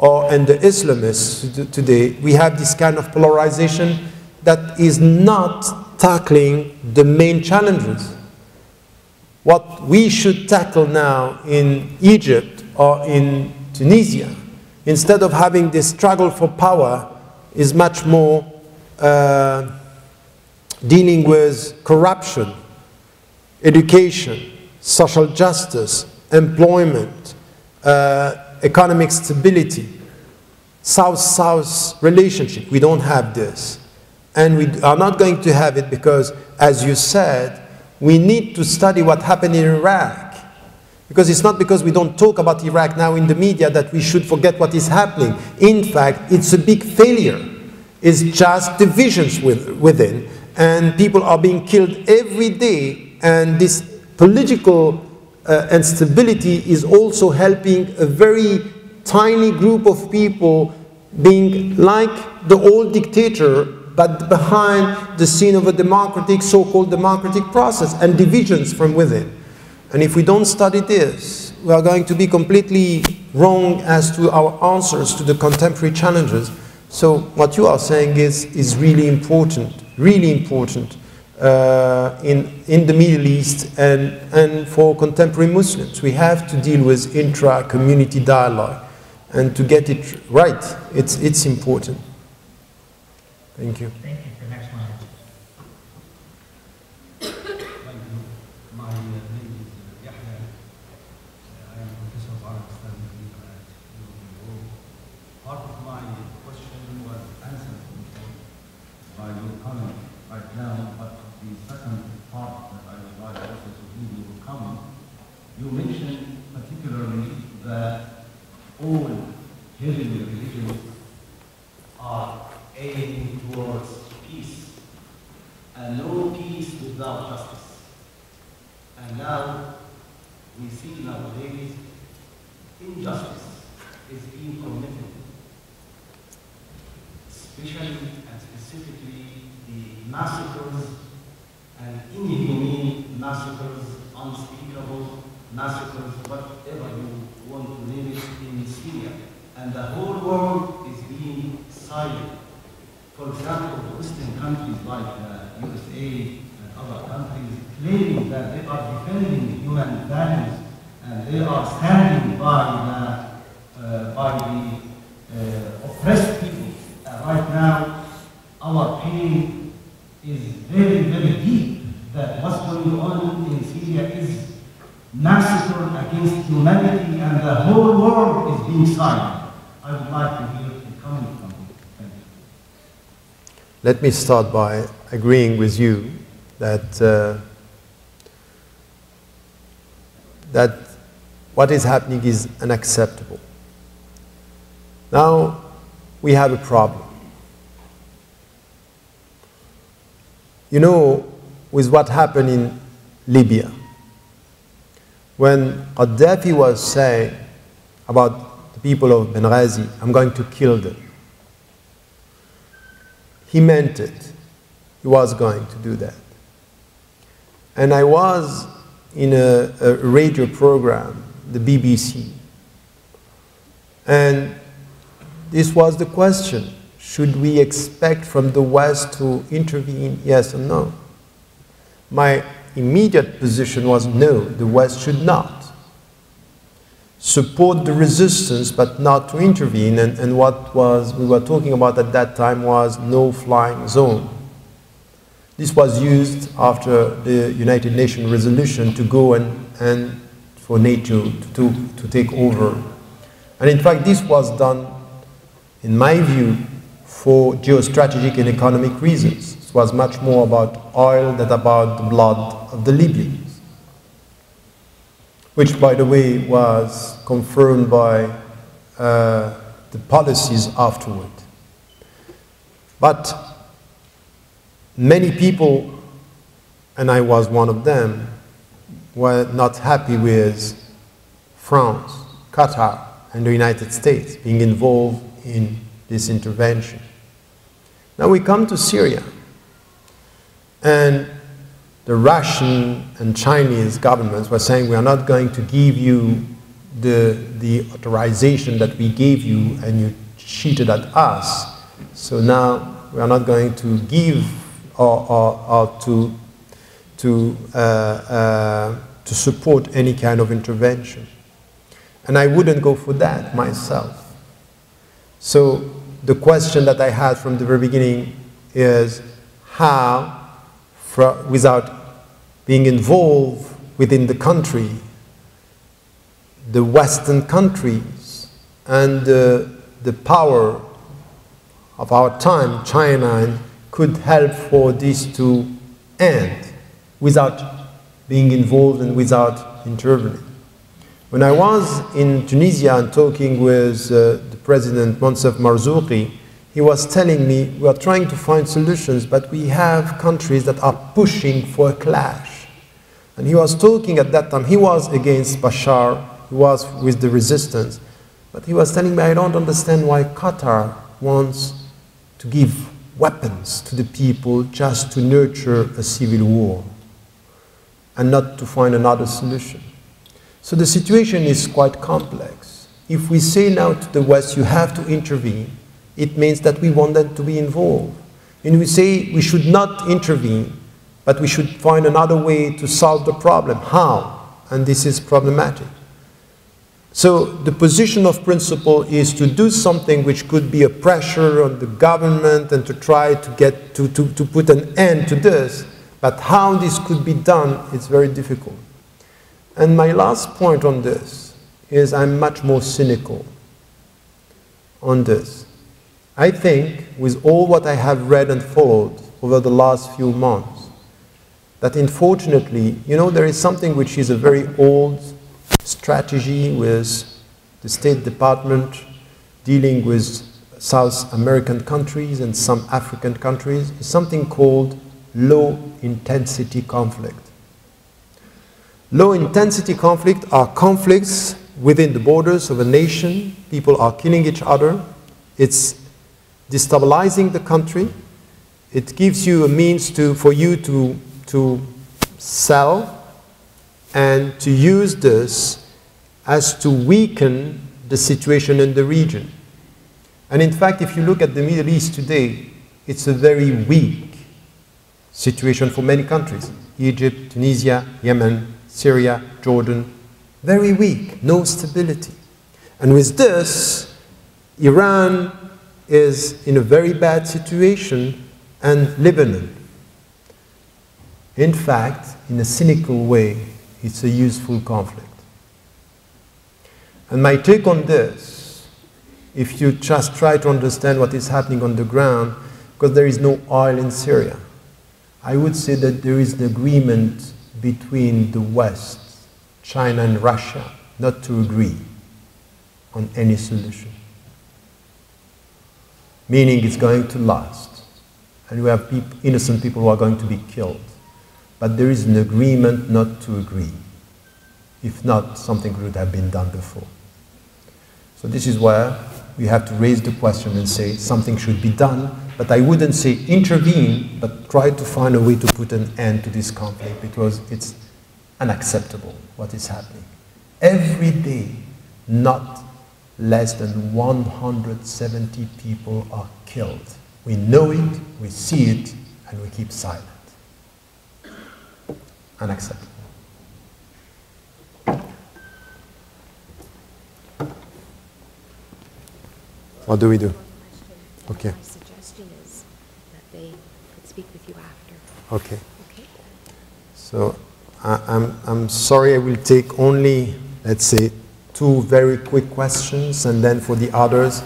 and the Islamists today, we have this kind of polarization that is not tackling the main challenges. What we should tackle now in Egypt or in Tunisia, instead of having this struggle for power, is much more dealing with corruption, education, social justice, employment, economic stability, South-South relationship. We don't have this. And we are not going to have it because, as you said, we need to study what happened in Iraq. Because it's not because we don't talk about Iraq now in the media that we should forget what is happening. In fact, it's a big failure. It's just divisions within. And people are being killed every day, and this political instability is also helping a very tiny group of people being like the old dictator, but behind the scene of a democratic, so-called democratic process, and divisions from within. And if we don't study this, we are going to be completely wrong as to our answers to the contemporary challenges. So what you are saying is really important in the Middle East and for contemporary Muslims. We have to deal with intra-community dialogue, and to get it right, it's important. Thank you. Thank you. For next one. My name is Yahya. I am professor of Arabic studies here at UWO. Part of my question was answered by your comment right now, but the second part that I would like also to hear your comment, you mentioned particularly that all heavenly religions are aiming towards peace, and no peace without justice. And now we see nowadays injustice is being committed, especially and specifically the massacres and inhumane massacres, unspeakable massacres, whatever you want to name it, in Syria. And the whole world is being silent. For example, Western countries like the USA and other countries claiming that they are defending human values and they are standing by the oppressed people. Right now, our pain is very, very deep that what's going on in Syria is massacre against humanity and the whole world is being silent. I would like to hear a comment from you. Thank you. Let me start by agreeing with you that that what is happening is unacceptable. Now we have a problem. You know, with what happened in Libya, when Gaddafi was saying about the people of Benghazi, I'm going to kill them, he meant it. He was going to do that. And I was in a radio program, the BBC, and this was the question: should we expect from the West to intervene, yes or no? My immediate position was no, the West should not. Support the resistance, but not to intervene, and what we were talking about at that time was no-flying zone. This was used after the United Nations resolution to go and for NATO to take over. And in fact, this was done, in my view, for geostrategic and economic reasons. It was much more about oil than about the blood of the Libyans, which, by the way, was confirmed by the policies afterward. But many people, and I was one of them, were not happy with France, Qatar, and the United States being involved in this intervention. Now we come to Syria, and the Russian and Chinese governments were saying, we are not going to give you the authorization that we gave you, and you cheated at us, so now we are not going to give or to support any kind of intervention. And I wouldn't go for that myself. So the question that I had from the very beginning is how, without being involved within the country, the Western countries and the power of our time, China, could help for this to end without being involved and without intervening. When I was in Tunisia and talking with the President Monsef Marzouki, he was telling me, we are trying to find solutions, but we have countries that are pushing for a clash. And he was talking at that time, he was against Bashar, he was with the resistance, but he was telling me, I don't understand why Qatar wants to give weapons to the people just to nurture a civil war and not to find another solution. So the situation is quite complex. If we say now to the West, you have to intervene, it means that we want them to be involved. And we say we should not intervene, but we should find another way to solve the problem. How? And this is problematic. So the position of principle is to do something which could be a pressure on the government and to try to get to put an end to this, but how this could be done is very difficult. And my last point on this is I'm much more cynical on this. I think with all what I have read and followed over the last few months, that unfortunately, you know, there is something which is a very old strategy with the State Department dealing with South American countries and some African countries, is something called low-intensity conflict. Low-intensity conflict are conflicts within the borders of a nation. People are killing each other. It's destabilizing the country. It gives you a means for you to sell and to use this as to weaken the situation in the region. And in fact, if you look at the Middle East today, it's a very weak situation for many countries. Egypt, Tunisia, Yemen, Syria, Jordan, very weak, no stability. And with this, Iran is in a very bad situation, and Lebanon. In fact, in a cynical way, it's a useful conflict. And my take on this, if you just try to understand what is happening on the ground, because there is no oil in Syria, I would say that there is an agreement between the West, China and Russia, not to agree on any solution. Meaning it's going to last. And we have innocent people who are going to be killed. But there is an agreement not to agree. If not, something would have been done before. So this is where we have to raise the question and say something should be done, but I wouldn't say intervene, but try to find a way to put an end to this conflict, because it's unacceptable what is happening. Every day, not less than 170 people are killed. We know it, we see it, and we keep silent. Unacceptable. What do we do? Okay. My suggestion is that they could speak with you after. Okay. Okay? So I'm sorry, I will take only, let's say, 2 very quick questions, and then for the others,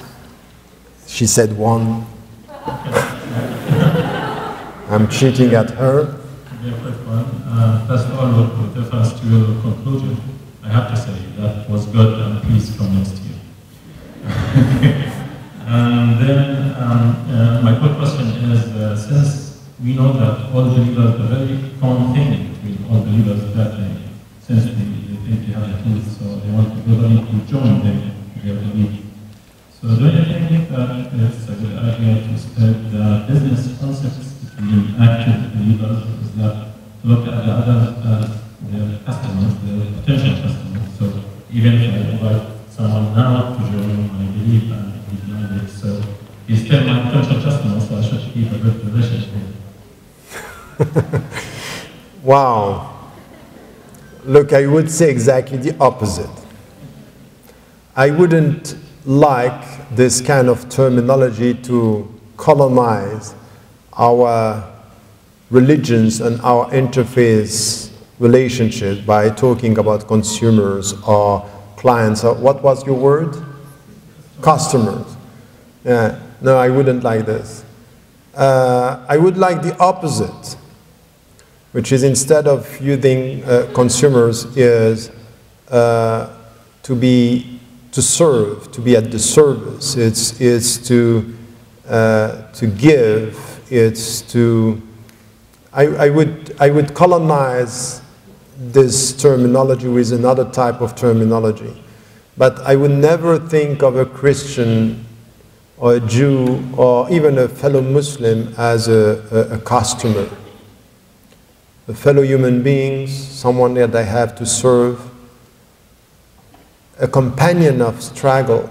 she said 1. I'm cheating at her. Very quick one. First of all, with reference to your conclusion, I have to say that was good, and please come next year. And then my quick question is, since we know that all the leaders, the very common thing between all the leaders is that since they think they have the tools, so they want everybody to join their belief. So do you think that it's a good idea to spread the business concepts between active believers, is that to look at the others as their customers, their potential customers? So even if I invite someone now to join my belief and be behind it, so he's still my potential customer, so I should keep a good relationship with him. Wow. Look, I would say exactly the opposite. I wouldn't like this kind of terminology to colonize our religions and our interface relationship by talking about consumers or clients, or what was your word? Customers. Yeah. No, I wouldn't like this. I would like the opposite, which is instead of using consumers, is to serve, to be at the service. It's to give. It's to. I would colonize this terminology with another type of terminology, but I would never think of a Christian or a Jew or even a fellow Muslim as a customer. A fellow human beings, someone that I have to serve, a companion of struggle.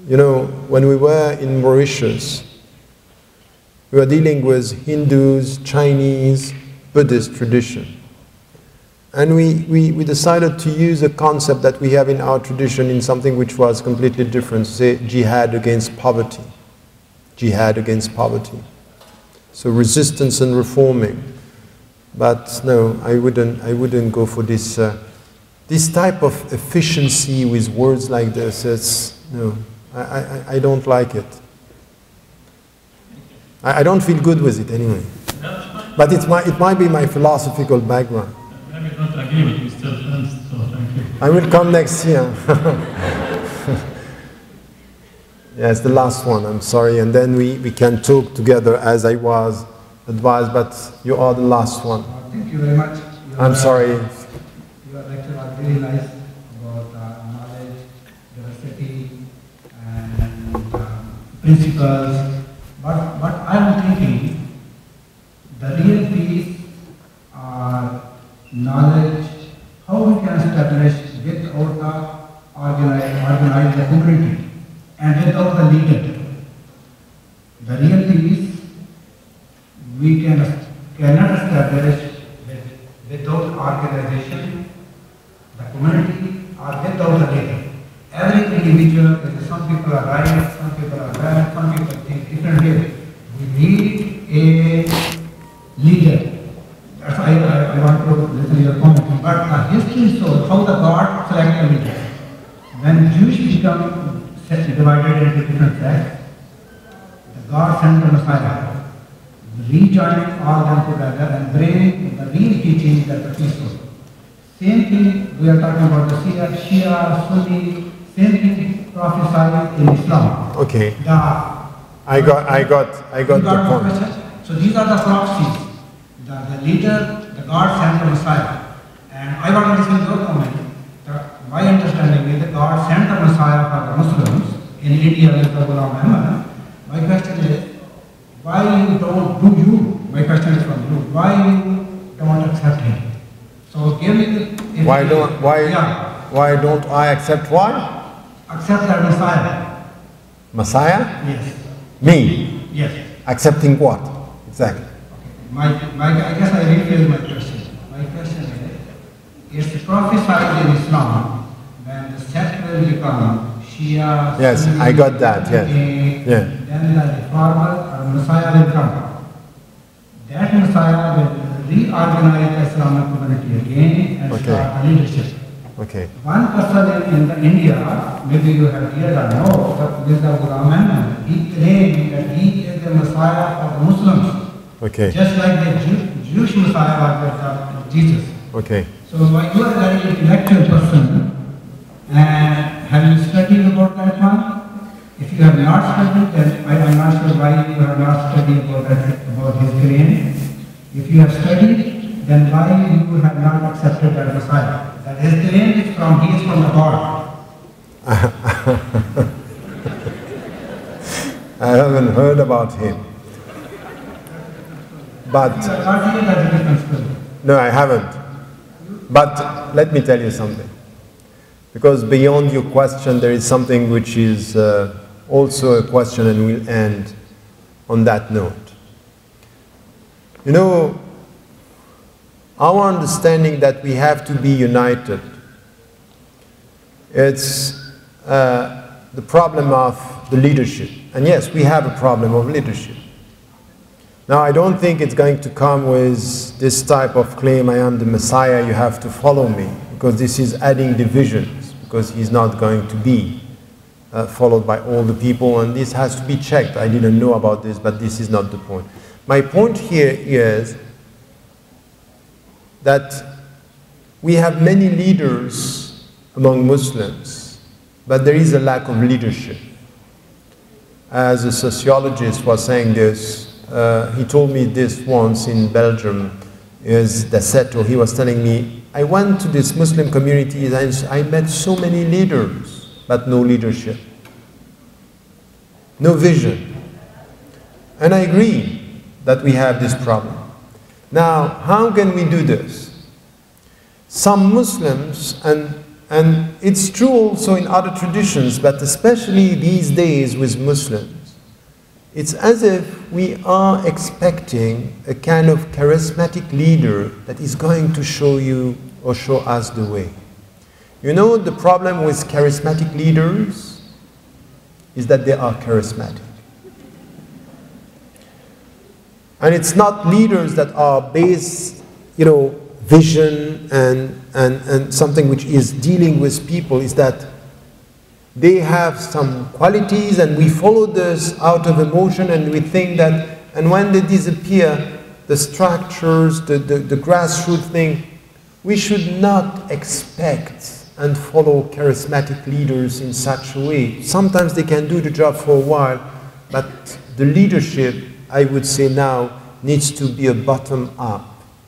You know, when we were in Mauritius, We are dealing with Hindus, Chinese, Buddhist tradition. And we decided to use a concept that we have in our tradition in something which was completely different, say jihad against poverty. Jihad against poverty. So resistance and reforming. But no, I wouldn't go for this this type of efficiency with words like this. No, I don't like it. I don't feel good with it anyway. But it might be my philosophical background. Maybe not agree, but we still friends, so thank you. I will come next year. Yes, the last one, I'm sorry, and then we can talk together as I was advised, but you are the last one. Thank you very much. I'm sorry. Your lecture was very nice about knowledge, diversity, and principles. But I'm thinking the real peace are knowledge, how we can establish without the organized community and without the leader. The real peace we cannot establish without organization, the community, or without the leader. Every individual, some people are right, some people are bad, some people think differently. We need a leader. That's why I want to listen to your comment. But history shows how the God selected leaders. When Jews become divided into different sects, the God sent the Messiah, rejoining all them together and bringing the real teaching that the peaceful. Same thing we are talking about the Shia, Sunni, same thing prophesied in Islam. Okay. I got the point. So these are the prophecies. The leader, the God sent the Messiah. And I want to listen to your comment. My understanding is that God sent the Messiah for the Muslims in India with the Ghulam Ahmad. My question is, why you don't do you? My question is from you. Why you don't accept him? So give me the... Why don't I accept what? Accept that Messiah. Messiah? Yes. Me? Yes. Accepting what? Exactly. I guess I rephrase my question. My question is prophesied in Islam when the sect will become Shia, yes, Sunni, I got that, yes. Yeah. Then the reformer or Messiah will come. That Messiah will reorganize the Islamic community again and start the leadership. Okay. One person in India, maybe you have heard or know, but Mirza Ghulam Ahmad, he claimed that he is the Messiah of the Muslims. Okay. Just like the Jewish Messiah was Jesus. Okay. So you are a very intellectual person, and have you studied about that one? If you have not studied, then I am not sure why you have not studied about his claim. If you have studied, then why you have not accepted that Messiah? That his claim is he is from the God. I haven't heard about him. But no, I haven't. But let me tell you something. Because beyond your question, there is something which is also a question, and we'll end on that note. You know, our understanding that we have to be united, it's the problem of the leadership. And yes, we have a problem of leadership. Now, I don't think it's going to come with this type of claim, I am the Messiah, you have to follow me, because this is adding divisions, because he's not going to be followed by all the people, and this has to be checked. I didn't know about this, but this is not the point. My point here is that we have many leaders among Muslims, but there is a lack of leadership. As a sociologist was saying this, he told me this once in Belgium, is Daceto. He was telling me, I went to this Muslim community and I met so many leaders, but no leadership, no vision. And I agree that we have this problem. Now, how can we do this? Some Muslims, and it's true also in other traditions, but especially these days with Muslims, It's as if we are expecting a kind of charismatic leader that is going to show you or show us the way. You know, the problem with charismatic leaders is that they are charismatic. And it's not leaders that are based, you know, vision and something which is dealing with people, is that they have some qualities and we follow this out of emotion, and we think that, and when they disappear, the structures, the grassroots thing, we should not expect and follow charismatic leaders in such a way. Sometimes they can do the job for a while, but the leadership, I would say now, needs to be a bottom-up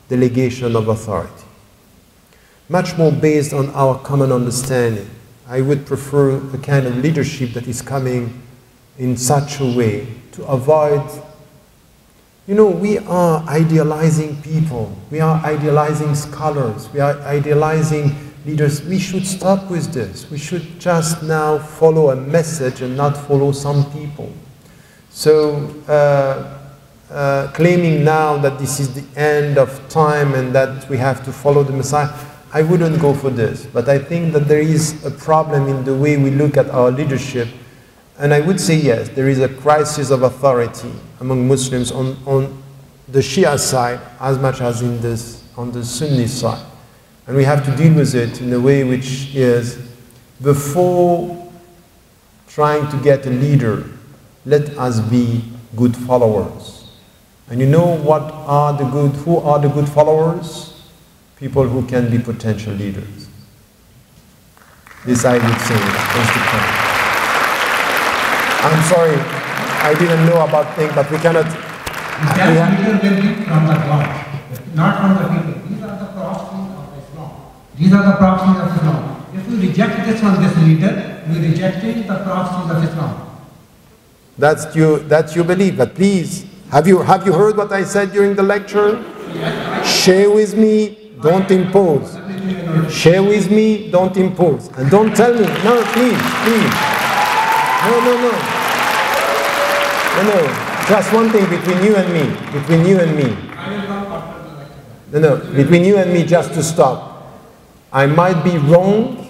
delegation of authority. Much more based on our common understanding. I would prefer a kind of leadership that is coming in such a way to avoid, you know, we are idealizing people, we are idealizing scholars, we are idealizing leaders. We should stop with this. We should just now follow a message and not follow some people. So, claiming now that this is the end of time and that we have to follow the Messiah, I wouldn't go for this. But I think that there is a problem in the way we look at our leadership. And I would say yes, there is a crisis of authority among Muslims on the Shia side as much as on the Sunni side. And we have to deal with it in a way which is, before trying to get a leader, let us be good followers. And you know who are the good followers? People who can be potential leaders. This I would say, that's the point. I'm sorry, I didn't know about things, but we cannot... That leader will be from the God, not from the people. These are the prophecies of Islam. These are the prophecies of Islam. If we reject this from this leader, we are rejecting the prophecies of Islam. That's your belief, but please, have you heard what I said during the lecture? Share with me, don't impose. Share with me, don't impose. And don't tell me, no, please. No. Just one thing between you and me. Between you and me. No. Between you and me, just to stop. I might be wrong.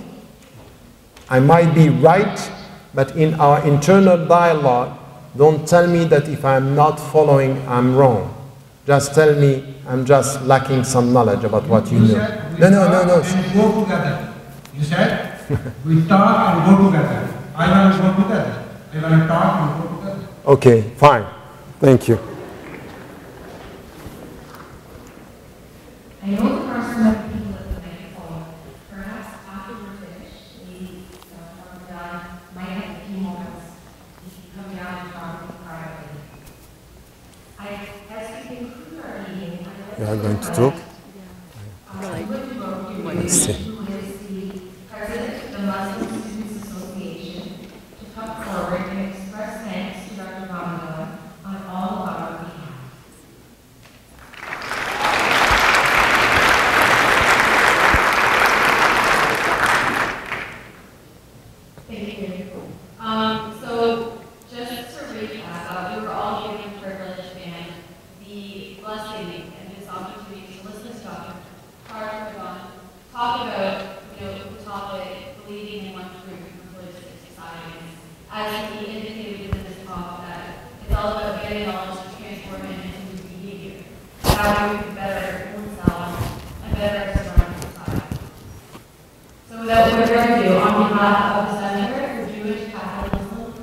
I might be right. But in our internal dialogue, don't tell me that if I'm not following, I'm wrong. Just tell me I'm just lacking some knowledge about what you know. No. And go together. You said we talk and go together. I want to go together. I want to talk and go together. Okay, fine. Thank you. I know there are some other people at the microphone. Perhaps after we're finished, we might have a few moments. You can come down and talk with me privately. As we conclude our meeting, You are going to talk? I see. Who is the president of the Muslim Students Association, to come forward and express thanks to Dr. Ramadan on all of our behalf. Thank you. So just to recap, we were all given the privilege and the blessing and this opportunity to listen to Dr. Ramadan talk about, the topic, believing in one truth in pluralistic society. As he indicated in this talk, that it's all about getting knowledge to transform it into behavior. How we can better oneself and better our surrounding society. So without further ado, on behalf of the Center for Jewish Catholic Muslim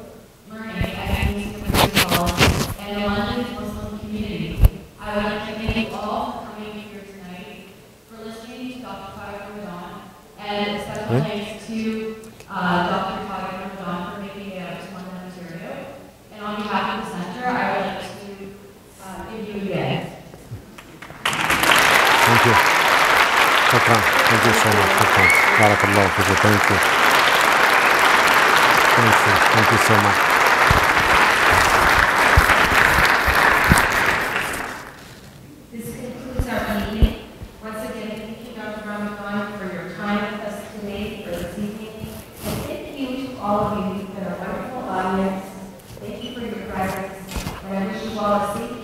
Learning at King's University College and the London Muslim community, I would like to thank you all for coming here tonight, for listening to Dr. Ramadan, and a special thanks to Dr. Ramadan for making it out to London, Ontario. And on behalf of the Center, I would like to give you again. Thank you. Thank you so much. Barakallah. Thank you. Thank you so much. This concludes our meeting. Once again, thank you, Dr. Ramadan, for your time with us today, for this evening. And thank you to all of you. You've been a wonderful audience. Thank you for your presence. policy